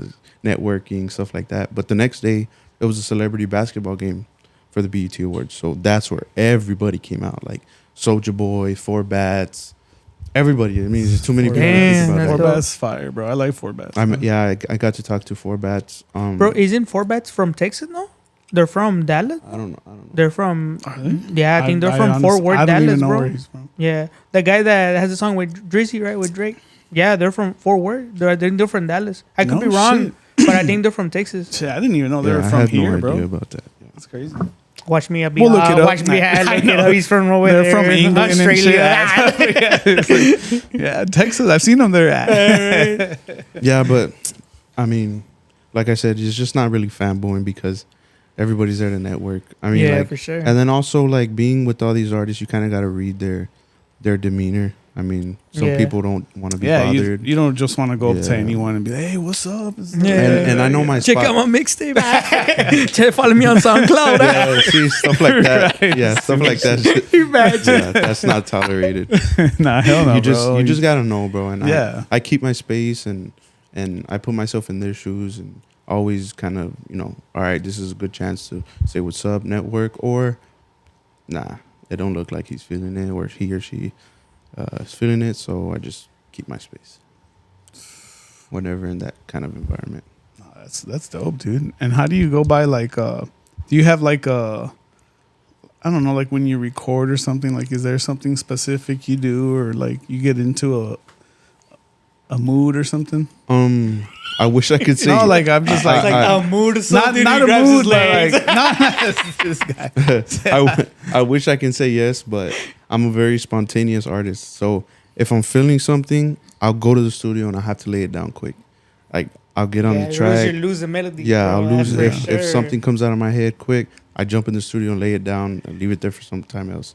C: Networking, stuff like that. But the next day, it was a celebrity basketball game for the BET Awards, so that's where everybody came out, like Soulja Boy, Four Bats, everybody. I mean, there's too many people to
B: Damn,
C: think about
B: that's
A: Four
C: that.
B: dope.
A: Bats fire, bro. I like Four Bats.
C: I got to talk to Four Bats.
B: Bro, isn't Four Bats from Texas? No, they're from Dallas.
C: I don't know.
B: They're from.
A: Are they?
B: Yeah, I think they're from Fort Worth,
A: I don't
B: Dallas,
A: even know
B: bro.
A: where he's from.
B: Yeah, the guy that has a song with Drizzy, right, with Drake. Yeah, they're from Fort Worth. They're from Dallas. I could
A: No
B: be wrong,
A: shit.
B: but I think they're from Texas.
A: Shit, I didn't even know they
C: Yeah,
A: were
C: I
A: from
C: had
A: here,
C: no
A: bro.
C: idea about that. Yeah.
A: That's crazy.
B: Watch me be
A: We'll look it up.
B: Watch me
A: I
B: look it
A: know.
B: up. He's from over
A: They're
B: there.
A: from England
B: Australia.
A: and shit. Yeah, it's like- yeah, Texas. I've seen them there at.
C: Yeah, but I mean, like I said, it's just not really fanboying, because everybody's there to network. I mean,
B: Yeah,
C: like,
B: for sure.
C: And then also, like, being with all these artists, you kind of got to read their demeanor. I mean, some
B: Yeah.
C: people don't want to be
A: Yeah,
C: bothered.
A: you don't just want to go up to
C: Yeah.
A: anyone and be like, hey, what's up?
C: And I know my
B: Check
C: spot.
B: out my mixtape. Check, follow me on SoundCloud.
C: Yeah, see, stuff like that.
A: Right.
C: Yeah, stuff like that.
B: Imagine.
C: Yeah, that's not tolerated.
A: Nah, hell no,
C: you
A: bro.
C: just gotta know, bro. And
A: Yeah.
C: I keep my space, and I put myself in their shoes, and always kind of, you know, all right, this is a good chance to say what's up, network, or nah, it don't look like he's feeling it, or he or she is feeling it. So I just keep my space whenever in that kind of environment.
A: That's dope, dude. And how do you go by, like, do you have like a, I don't know, like when you record or something, like, is there something specific you do, or like you get into a mood or something?
C: I wish I could say
A: No, like, I'm just like,
B: It's like a mood or something.
A: not
B: he
A: a
B: grabs his
A: mood, but
B: legs.
A: like, not this guy.
C: I wish I can say yes, but I'm a very spontaneous artist. So if I'm feeling something, I'll go to the studio and I have to lay it down quick. Like I'll get on the track.
B: You lose the melody.
C: Yeah,
B: bro,
C: I'll lose it
B: that's for
C: if
B: sure.
C: something comes out of my head quick. I jump in the studio and lay it down and leave it there for some time else.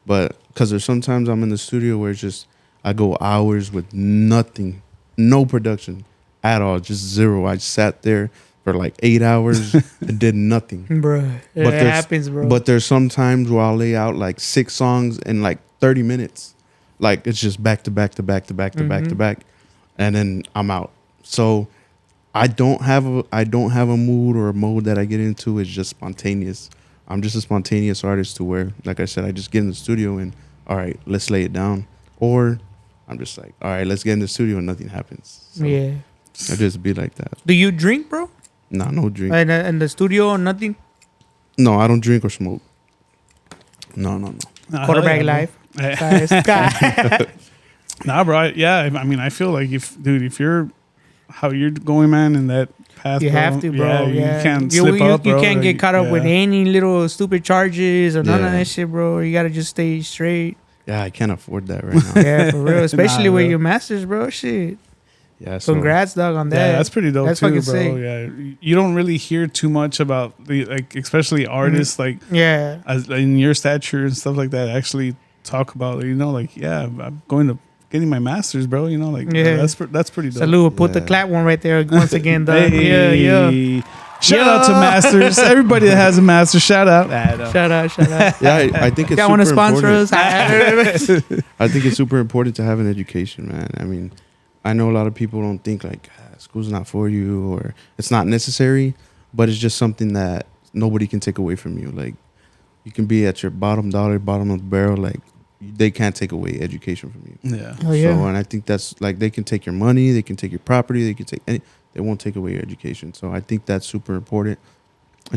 C: But because there's sometimes I'm in the studio where it's just I go hours with nothing, no production at all, just zero. I sat there for like 8 hours and did nothing.
B: Bro, it happens, bro.
C: But there's some times where I'll lay out like 6 songs in like 30 minutes. Like it's just back to back to back to back to back to back, and then I'm out. So I don't have a mood or a mode that I get into. It's just spontaneous. I'm just a spontaneous artist to where, like I said, I just get in the studio and all right, let's lay it down. Or I'm just like, all right, let's get in the studio and nothing happens. So
B: yeah.
C: I just be like that.
B: Do you drink, bro?
C: Nah, no drink.
B: In the studio, nothing?
C: No, I don't drink or smoke. No.
B: Quarterback life.
A: Nah, bro. I mean, I feel like if you're how you're going, man, in that path,
B: You
A: bro,
B: have to, bro.
A: You
B: Yeah.
A: can't slip up,
B: You
A: bro.
B: can't get caught up with any little stupid charges or none of
C: Yeah.
B: that shit, bro. You gotta just stay straight.
C: Yeah, I can't afford that right now.
B: Yeah, for real. Especially with
A: bro.
B: your masters, bro. Shit.
C: Yeah, so
B: Congrats, dog, on that.
A: Yeah, that's pretty dope
B: That's
A: too,
B: fucking
A: bro.
B: sick.
A: Yeah, you don't really hear too much about the especially artists
B: Yeah.
A: as in your stature and stuff like that. Actually, talk about I'm going to getting my masters, bro. That's pretty dope.
B: Salute. Put the
C: Yeah.
B: clap one right there once again, dog. Yeah.
A: Shout out to masters. Everybody that has a master, shout out.
B: Shout out.
C: yeah, I think it's
B: Y'all
C: super
B: want to sponsor
C: important.
B: us?
C: I think it's super important to have an education, man. I mean, I know a lot of people don't think like school's not for you or it's not necessary, but it's just something that nobody can take away from you. Like you can be at your bottom dollar, bottom of the barrel, like they can't take away education from you.
A: Yeah.
B: Oh, yeah.
C: So, and I think that's like they can take your money, they can take your property, they can take any. They won't take away your education. So I think that's super important.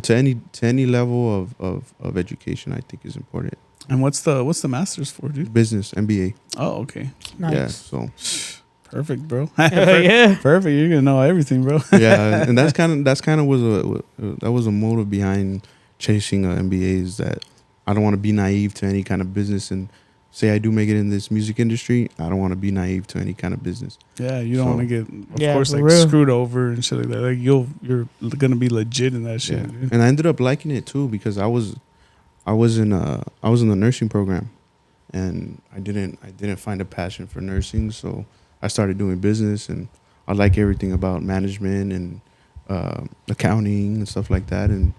C: To any level of education, I think is important.
A: And what's the masters for, dude?
C: Business, MBA.
A: Oh, okay.
B: Nice.
C: Yeah. So
A: Perfect, bro.
B: Yeah.
A: Perfect. You're gonna know everything, bro.
C: yeah, and that's kind of was a motive behind chasing an MBA is that I don't want to be naive to any kind of business and say I do make it in this music industry. I don't want to be naive to any kind of business.
A: Yeah, you don't
C: So-
A: want to get, of
B: Yeah,
A: course,
B: for
A: like
B: real.
A: screwed over and shit like that. Like you're gonna be legit in that shit.
C: Yeah.
A: Dude.
C: And I ended up liking it too because I was in the nursing program, and I didn't find a passion for nursing, so I started doing business, and I like everything about management and accounting and stuff like that, and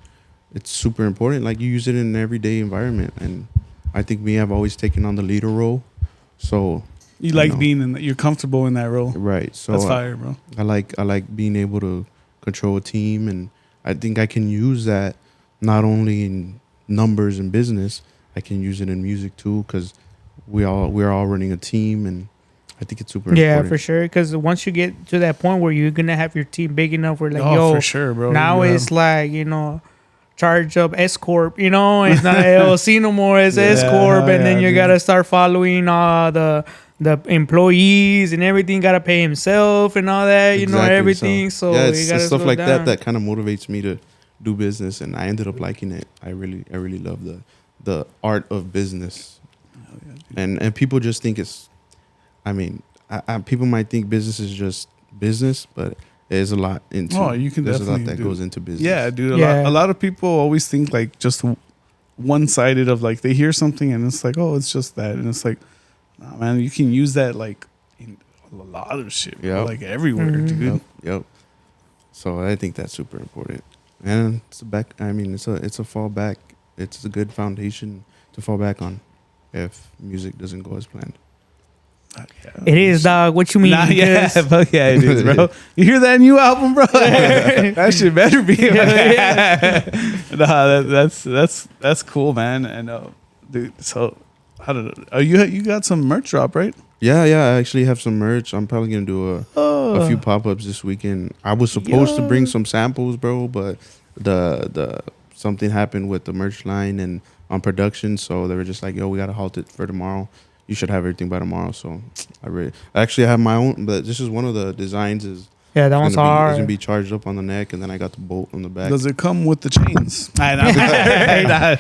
C: it's super important. Like you use it in an everyday environment, and I think I've always taken on the leader role, so
A: You like
C: know.
A: being in, you're comfortable in that role.
C: right. So
A: That's fire, bro.
C: I like being able to control a team, and I think I can use that not only in numbers and business. I can use it in music too because we're all running a team, and I think it's super
B: Yeah,
C: important.
B: for sure. Because once you get to that point where you're gonna have your team big enough, where like,
A: Oh,
B: yo,
A: for sure, bro.
B: now
A: You
B: it's like charge up S corp. It's not LLC no more. It's S corp,
A: hell
B: and then
A: yeah,
B: you
A: dude.
B: gotta start following the employees and everything. Gotta pay himself and all that.
C: Exactly.
B: Everything. So
C: yeah,
B: you
C: it's
B: gotta
C: stuff
B: slow
C: like
B: down.
C: that kind of motivates me to do business, and I ended up liking it. I really love the art of business, and people just think it's. I mean, people might think business is just business, but there's a lot into.
A: Oh, you can
C: there's a lot
A: definitely
C: that
A: do-
C: goes into business.
A: Yeah, dude.
B: Yeah.
A: A lot of people always think like just one-sided of like they hear something and it's like, oh, it's just that, and it's like, nah, man, you can use that like in a lot of shit, bro,
C: Yep.
A: like everywhere,
B: Mhm.
A: dude.
C: Yep. So I think that's super important, and it's a fallback. It's a good foundation to fall back on if music doesn't go as planned.
B: It is, dog. What you mean?
A: Nah, yeah,
B: Because-
A: fuck yeah, it is, bro. You hear that new album, bro? That shit better be. Nah, that's cool, man. And dude, so I don't know. You got some merch drop, right?
C: Yeah. I actually have some merch. I'm probably gonna do a few pop-ups this weekend. I was supposed to bring some samples, bro, but the something happened with the merch line and on production, so they were just like, "Yo, we gotta halt it for tomorrow. You should have everything by tomorrow." So I actually have my own, but this is one of the designs is
B: Yeah, that one's
C: It's gonna
B: hard.
C: be charged up on the neck, and then I got the bolt on the back.
A: Does it come with the chains? Nah.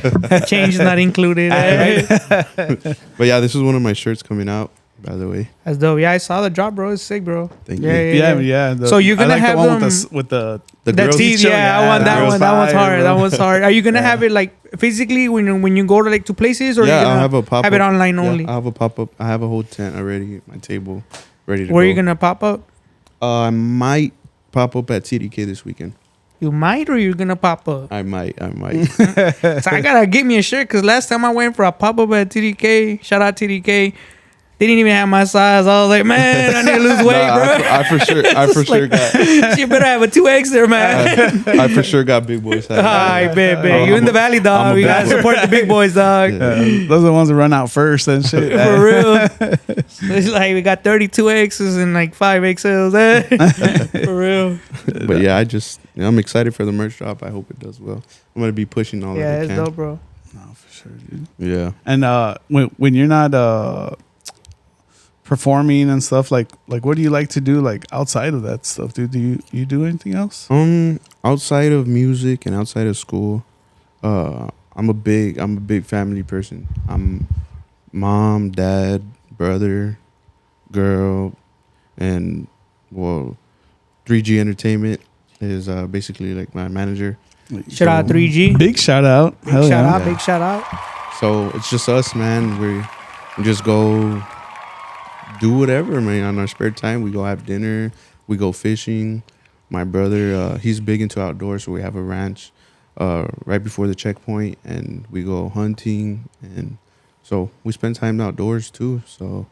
B: Change is not included.
C: But yeah, this is one of my shirts coming out, by the way.
B: That's dope. Yeah, I saw the drop, bro. It's sick, bro.
C: Thank
B: Yeah,
C: you.
A: Yeah.
B: So you're gonna
A: I like
B: have
A: the one
B: them
A: with the
C: The
B: the
C: girls-
B: teeth.
A: show,
B: Yeah, I
A: yeah,
B: want that
A: girls
B: one. That one's
A: fire,
B: hard.
A: bro.
B: That one's hard. Are you gonna have it like physically when you go to like to places, or
C: Yeah,
B: you gonna
C: I'll have a pop-up.
B: have it online
C: Yeah,
B: only?
C: I have a pop-up. I have a whole tent already, my table ready to
B: Where
C: go.
B: are you gonna pop up?
C: I might pop up at TDK this weekend.
B: You might, or you're gonna pop up.
C: I might.
B: So I gotta get me a shirt because last time I went for a pop up at TDK, shout out TDK, they didn't even have my size. I was like, man, I need to lose weight, bro.
C: I for sure got.
B: You better have a 2X there, man.
C: I for sure got big boy size.
B: I bet. You in the valley, dog. We gotta support the big boys, dog.
A: Yeah, those are the ones that run out first and shit.
B: For real. It's like we got 32Xs and like 5XLs. For real.
C: But yeah, I'm excited for the merch drop. I hope it does well. I'm gonna be pushing all
B: Yeah,
C: that I
B: it's
C: can.
B: dope, bro.
A: No, for sure, dude.
C: Yeah.
A: And when you're not performing and stuff, like what do you like to do like outside of that stuff, dude? Do you do anything else?
C: Outside of music and outside of school, I'm a big family person. I'm mom, dad, brother, girl, and 3G Entertainment is basically like my manager.
B: Shout out 3G.
A: Big shout out. Hell
B: Shout
A: yeah.
B: out, big shout out.
C: So it's just us, man. We just go do whatever, man. On our spare time, we go have dinner. We go fishing. My brother, he's big into outdoors, so we have a ranch right before the checkpoint, and we go hunting, and so we spend time outdoors too. So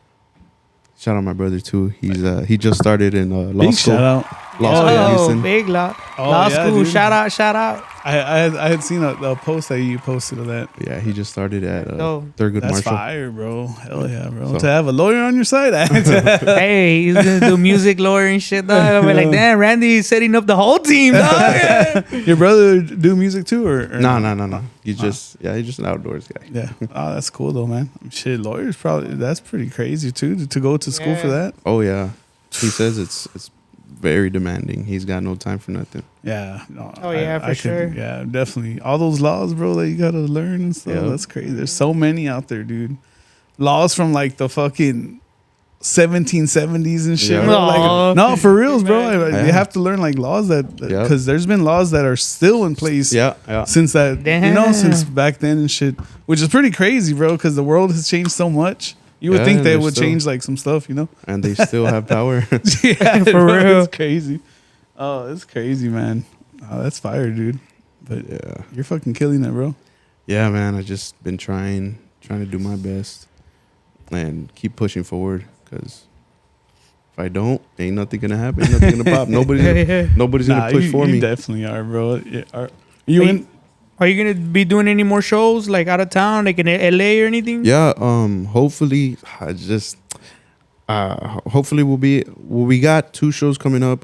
C: shout out my brother too. He just started in law
A: Big
C: school.
A: shout out.
C: Law school in
B: Oh,
C: Houston.
B: big law.
A: Oh,
B: Law
A: yeah,
B: school.
A: dude.
B: Shout out.
A: I had seen a post that you posted of that.
C: Yeah, he just started at
B: Oh,
C: Thurgood
A: That's
C: Marshall.
A: fire, bro. Hell yeah, bro.
C: So-
A: To have a lawyer on your side.
B: Hey, he's gonna do music lawyer and shit, dog. I'm like, damn, Randy's setting up the whole team, dog.
A: Your brother do music too, or
C: No. He's just an outdoors guy.
A: Yeah. Oh, that's cool though, man. Shit, lawyers that's pretty crazy too to go to school for
B: Yeah.
A: that.
C: Oh yeah, he says it's very demanding. He's got no time for nothing.
A: Yeah. No,
B: Oh, yeah, for sure.
A: Yeah, definitely. All those laws, bro, that you gotta learn and stuff.
C: Yeah.
A: That's crazy. There's so many out there, dude. Laws from like the fucking 1770s and shit.
C: Yeah.
A: Bro.
B: Aw.
A: Like, no, for reals, bro.
C: Yeah.
A: You have to learn like laws that
C: Yeah.
A: because there's been laws that are still in place.
C: Yeah.
A: Since that,
B: Damn.
A: since back then and shit, which is pretty crazy, bro, because the world has changed so much. You would
C: Yeah,
A: think they
C: they're
A: would
C: still-
A: change like some stuff,
C: And they still have power.
A: Yeah,
B: For
A: bro,
B: real.
A: It's crazy. Oh, it's crazy, man. Oh, that's fire, dude. But
C: Yeah.
A: you're fucking killing it, bro.
C: Yeah, man. I just been trying to do my best and keep pushing forward, because if I don't, ain't nothing gonna happen. Ain't nothing gonna pop. Nobody's gonna push
A: you,
C: for
A: you
C: me.
A: definitely are, bro. Yeah, are you in?
B: Are you gonna be doing any more shows like out of town, like in LA or anything?
C: Yeah. Hopefully, hopefully we got 2 shows coming up.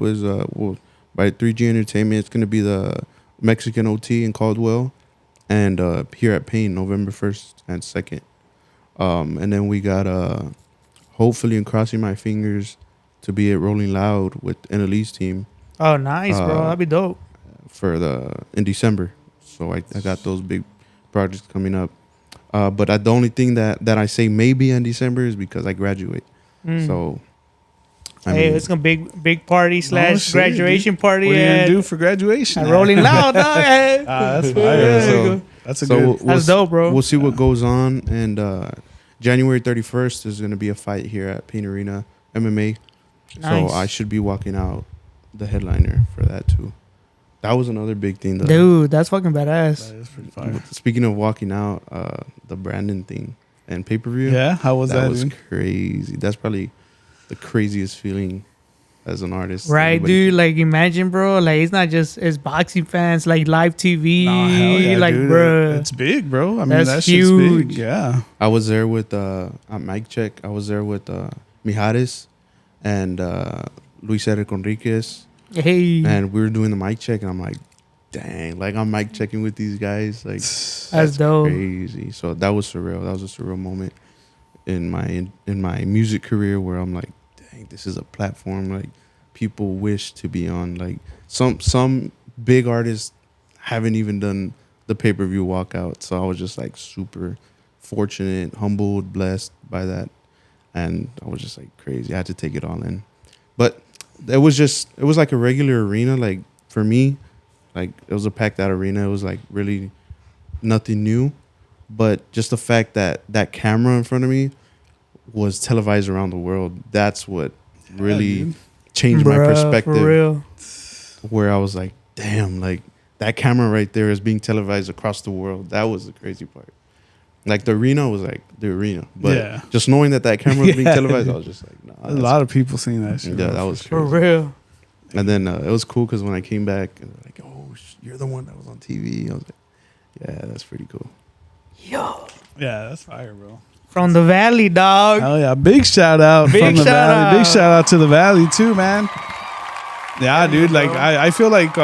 C: By 3G Entertainment. It's gonna be the Mexican OT in Caldwell, and here at Payne, November 1st and 2nd. And then we got hopefully, and crossing my fingers, to be at Rolling Loud with Annalise team
B: Oh, nice, bro. That'd be dope.
C: in December. So I got those big projects coming up. But the only thing that I say maybe in December is because I graduate.
B: Mm.
C: So
B: Hey, it's gonna big party /
A: shit,
B: graduation party.
A: What are you
B: at-
A: gonna do for graduation?
B: at Rolling Loud, dog.
A: That's fire.
B: Yeah,
C: so-
A: That's a
C: So
A: good.
C: we'll
B: That's dope, bro.
C: We'll see what goes on. And January 31st is going to be a fight here at Payne Arena, MMA.
B: Nice.
C: So I should be walking out the headliner for that too. That was another big thing.
B: Dude, that's fucking badass.
A: That is pretty fire.
C: Speaking of walking out, the Brandon thing and pay-per-view.
A: Yeah, how was that?
C: was
A: dude?
C: crazy. That's probably the craziest feeling as an artist.
B: Right,
C: Anybody-
B: dude. Like, imagine, bro. Like, it's not just as boxing fans, like live TV.
A: Nah, hell yeah,
B: like,
A: dude.
B: bro.
A: It's big, bro. I mean,
B: That's
A: that shit's big.
B: huge.
A: Yeah.
C: I was there with at Mic Check. I was there with Mijares and Luis Eric Enriquez.
B: Hey,
C: And we were doing the mic check, and I'm like, dang, like I'm mic checking with these guys. Like,
B: that's dope.
C: crazy. So that was surreal. That was a surreal moment in my music career where I'm like, dang, this is a platform. Like, people wish to be on. Like some big artists haven't even done the pay-per-view walkout. So I was just like super fortunate, humbled, blessed by that. And I was just like crazy. I had to take it all in. But it was like a regular arena. Like for me, like it was a packed out arena. It was like really nothing new. But just the fact that that camera in front of me was televised around the world, that's what really changed my perspective.
B: For real.
C: Where I was like, damn, like that camera right there is being televised across the world. That was the crazy part. Like the arena was like the arena, but just knowing that camera was being televised, I was just like, nah.
A: There's a lot of people seeing that shit.
C: Yeah, that was crazy.
B: For real.
C: And then it was cool because when I came back, like, oh, you're the one that was on TV. I was like, yeah, that's pretty cool.
B: Yo.
A: Yeah, that's fire, bro.
B: From the Valley, dog.
A: Oh yeah, big shout out from the Valley. Big shout out to the Valley too, man. Yeah, dude. Like I feel like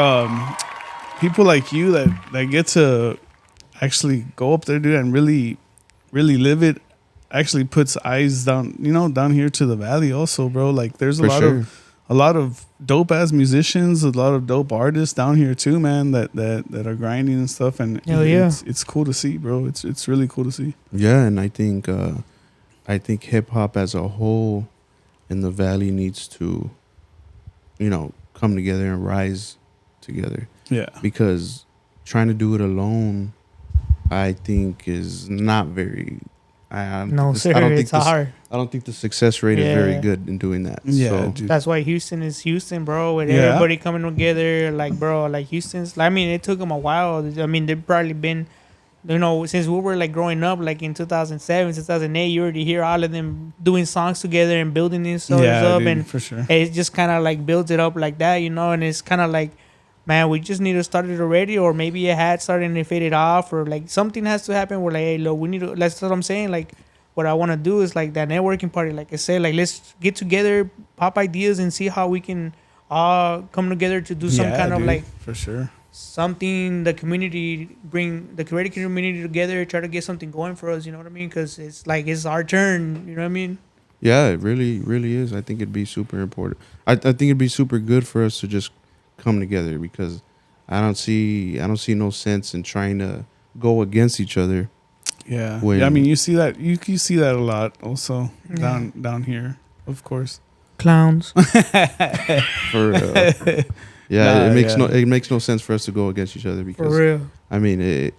A: people like you that get to actually go up there, dude, and really live it. Actually puts eyes down, down here to the Valley also, bro. Like there's a lot of dope ass musicians, a lot of dope artists down here too, man. That are grinding and stuff, and it's cool to see, bro. It's really cool to see.
C: Yeah, and I think hip hop as a whole in the Valley needs to, come together and rise together. Yeah, because trying to do it alone, I think is not very. It's hard. I don't think the success rate is very good in doing that.
B: Yeah, so. That's why Houston is Houston, bro. With everybody coming together, like, bro, like Houston's. I mean, it took them a while. I mean, they've probably been, since we were like growing up, like in 2007, 2008, you already hear all of them doing songs together and building these songs up, dude, and for sure, it just kind of like builds it up like that, and it's kind of like, man, we just need to start it already, or maybe it had started and it faded off, or like something has to happen. We're like, hey, look, we need to. That's what I'm saying. Like, what I want to do is like that networking party. Like I said, like let's get together, pop ideas, and see how we can all come together to do some kind of like
A: for sure
B: something. The community bring the creative community together, try to get something going for us. You know what I mean? Because it's like it's our turn. You know what I mean?
C: Yeah, it really, really is. I think it'd be super important. I think it'd be super good for us to just come together, because I don't see no sense in trying to go against each other.
A: Yeah, I mean, you see that a lot also down here, of course.
B: Clowns.
C: For it makes no sense for us to go against each other, because
B: for real.
C: I mean, it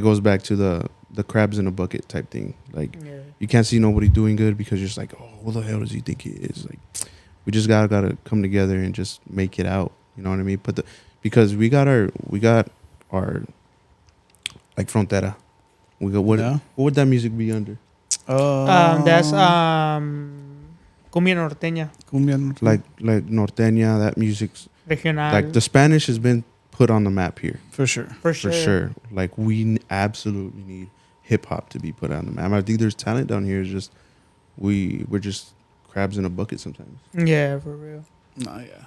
C: goes back to the crabs in a bucket type thing. Like you can't see nobody doing good because you're just like, oh, what the hell does he think he is? Like, we just gotta come together and just make it out. You know what I mean? Because we got our like frontera. We got what would that music be under?
B: That's cumbia norteña.
C: Like norteña. That music's
B: regional.
C: Like the Spanish has been put on the map here
A: for sure.
C: For sure. Like we absolutely need hip hop to be put on the map. I think there's talent down here. It's just we're just crabs in a bucket sometimes.
B: Yeah, for real.
A: No, yeah.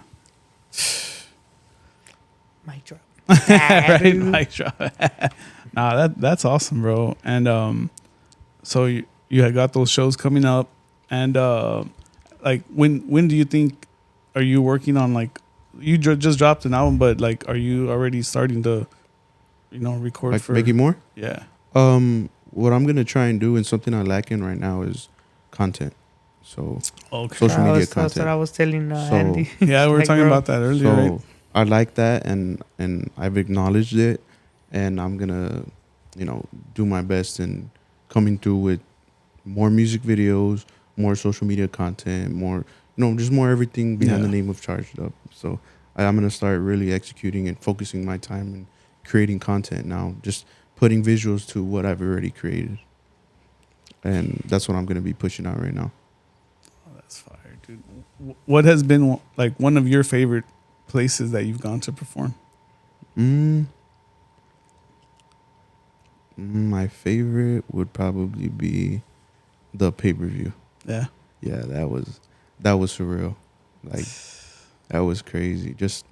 B: Mic drop.
A: Right, mic drop. Nah, that's awesome, bro. And so you had got those shows coming up, and like when do you think are you working on, like you just dropped an album, but like are you already starting to record
C: like
A: for
C: making more?
A: Yeah.
C: What I'm gonna try and do, and something I lack in right now, is content. So social media content.
B: That's what I was telling Andy.
A: Yeah, we were talking about that earlier.
C: So
A: right?
C: I like that, and I've acknowledged it, and I'm gonna, do my best in coming through with more music videos, more social media content, more, just more everything behind the name of Charged Up. So I'm gonna start really executing and focusing my time and creating content now, just putting visuals to what I've already created, and that's what I'm gonna be pushing out right now.
A: Oh, that's fire, dude. What has been like one of your favorite places that you've gone to perform?
C: My favorite would probably be the pay-per-view.
A: Yeah,
C: that was surreal. Like that was crazy. Just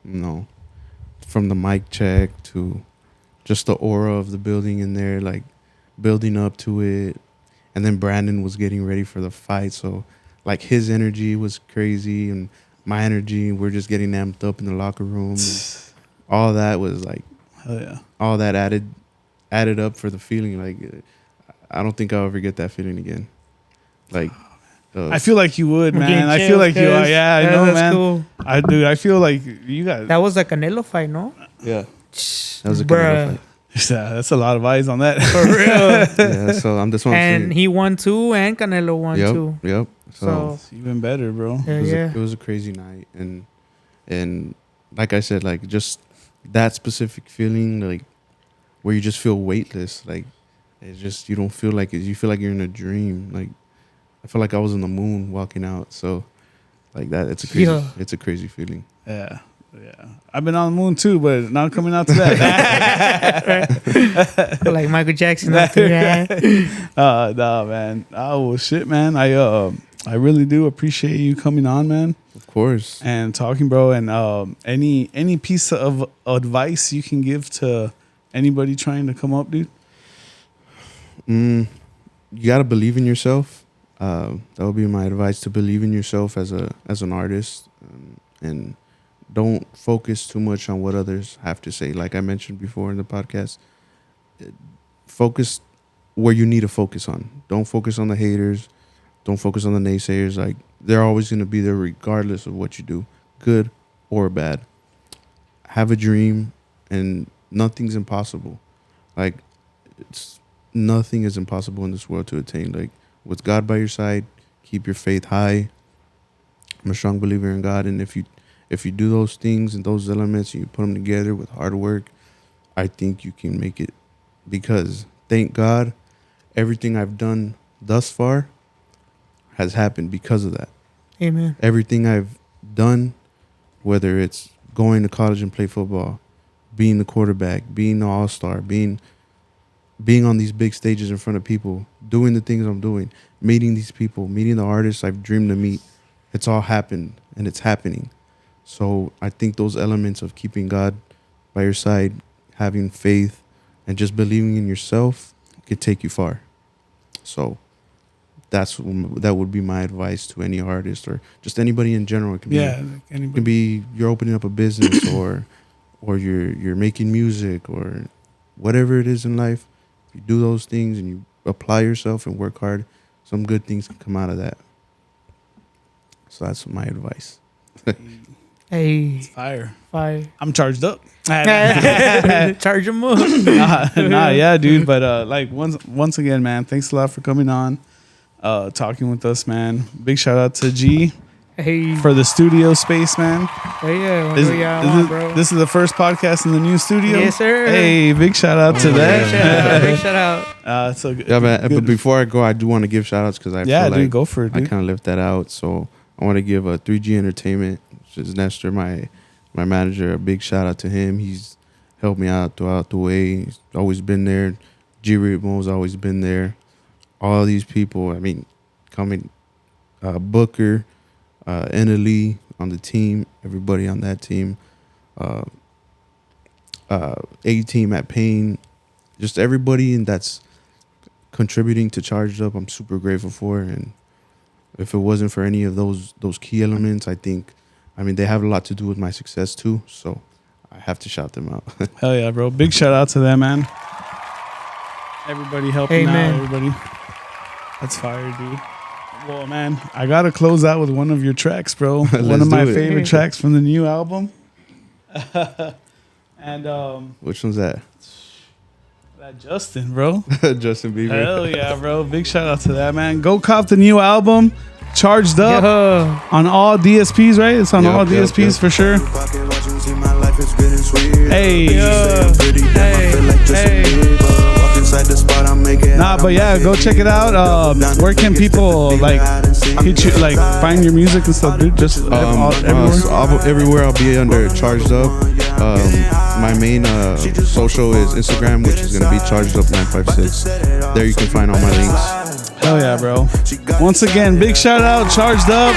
C: from the mic check to just the aura of the building in there, like building up to it, and then Brandon was getting ready for the fight, so like his energy was crazy, and my energy. We're just getting amped up in the locker room. All that was like,
A: Hell yeah.
C: all that added up for the feeling. Like, I don't think I'll ever get that feeling again. Like,
A: I feel like you would,
B: I'm
A: man.
B: getting
A: I feel like you are.
B: chills,
A: Yeah, I
B: cuz.
A: know,
B: That's
A: man.
B: cool.
A: I feel like you guys.
B: That was a Canelo fight, no?
C: yeah, that was a
B: Bruh.
C: Canelo fight.
A: Yeah, that's a lot of eyes on that.
B: For real.
C: Yeah, so I'm just one.
B: And he won 2 and Canelo won 2.
C: Yep.
B: So,
A: It's even better, bro.
B: yeah, yeah.
C: It was a crazy night, and like I said, like just that specific feeling, like where you just feel weightless, like it's just you don't feel like it. You feel like you're in a dream. Like I feel like I was on the moon walking out. So like that, it's a crazy,
B: Yeah.
C: it's a crazy feeling.
A: Yeah. Yeah. I've been on the moon too, but not coming out to that.
B: Like Michael Jackson out there.
A: Nah, man. Oh, well, shit, man. I really do appreciate you coming on, man,
C: Of course.
A: and talking, bro. And any piece of advice you can give to anybody trying to come up, dude?
C: You gotta believe in yourself. That would be my advice: to believe in yourself as an artist, and don't focus too much on what others have to say. Like I mentioned before in the podcast, focus where you need to focus on. Don't focus on the haters. Don't focus on the naysayers. Like they're always going to be there regardless of what you do, good or bad. Have a dream, and nothing's impossible. Like nothing is impossible in this world to attain. Like with God by your side, keep your faith high. I'm a strong believer in God, and if you do those things and those elements and you put them together with hard work, I think you can make it. Because thank God, everything I've done thus far has happened because of that.
B: Amen.
C: Everything I've done, whether it's going to college and play football, being the quarterback, being the all-star, being on these big stages in front of people, doing the things I'm doing, meeting these people, meeting the artists I've dreamed to meet, it's all happened and it's happening. So I think those elements of keeping God by your side, having faith, and just believing in yourself could take you far. So that would be my advice to any artist or just anybody in general. It can be, it can be you're opening up a business or you're making music or whatever it is in life. If you do those things and you apply yourself and work hard, some good things can come out of that. So that's my advice.
B: Hey,
A: Fire.
B: I'm
A: charged up.
B: Charge him up.
A: Nah, yeah, dude. But like once again, man, thanks a lot for coming on, talking with us, man. Big shout out to G
B: Hey,
A: for the studio space, man.
B: hey, yeah,
A: This,
B: whenever y'all want, bro.
A: this is the first podcast in the new studio.
B: Yes, sir.
A: Hey, big shout out to that.
B: Big shout out.
A: So good.
C: Yeah, man,
A: good.
C: but before I go, I do want to give shout outs because I
A: Yeah,
C: feel
A: dude,
C: like
A: go for it,
C: I
A: dude.
C: kind of left that out. So I want to give 3G Entertainment, which is Nestor, my manager, a big shout out to him. He's helped me out throughout the way. He's always been there. G Ritmo's always been there. All these people, I mean, coming, Booker, Anna Lee on the team, everybody on that team, A-Team at Payne, just everybody that's contributing to Charged Up, I'm super grateful for. And if it wasn't for any of those key elements, I mean, they have a lot to do with my success too. So I have to shout them out.
A: Hell yeah, bro. Big shout out to them, man. Everybody helping
B: Amen.
A: out, everybody. That's fire, dude. Well, man, I got to close out with one of your tracks, bro. One
C: Let's
A: of my
C: do it.
A: favorite tracks from the new album. And
C: Which one's that?
A: that Justin, bro.
C: Justin Bieber.
A: Hell yeah, bro. Big shout out to that, man. Go cop the new album, Charged Up,
B: Yeah.
A: on all DSPs, right? It's on
C: Yep,
A: all
C: yep,
A: DSPs
C: yep.
A: for sure. Hey. Nah, but yeah, go check it out. Where can people like hit you, like find your music and stuff, dude? Just everywhere.
C: So everywhere I'll be under Charged Up. My main social is Instagram, which is gonna be Charged Up 956. There you can find all my links.
A: Hell yeah, bro. Once again, big shout out, Charged Up.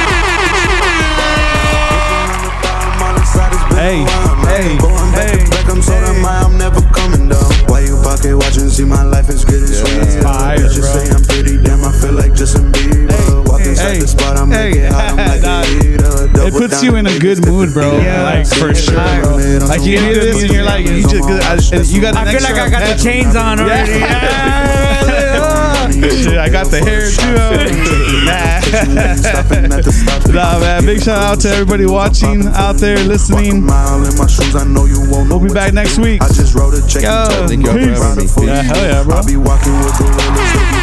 A: Hey, hey, hey.
D: I'm never coming down. Why you pocket watching? See my life is getting sweet.
A: Fire,
D: Just
A: bro.
D: say I'm pretty damn. I feel like Justin Bieber. Walk inside
A: Hey,
D: the spot, I'm
A: hey.
D: making hot. I'm like
A: Nah,
D: a heater.
A: It puts you in a good mood, bro.
B: Yeah.
A: Like for sure, bro. Like you hear this and you're like, you got.
B: I feel like I got the chains on already.
A: Shit, I got the hair too. Nah, man. Big shout out to everybody watching out there, listening. We'll be back next week.
C: Thank you all for having me.
A: Yeah, hell yeah, bro.
D: I'll be walking with gorillas.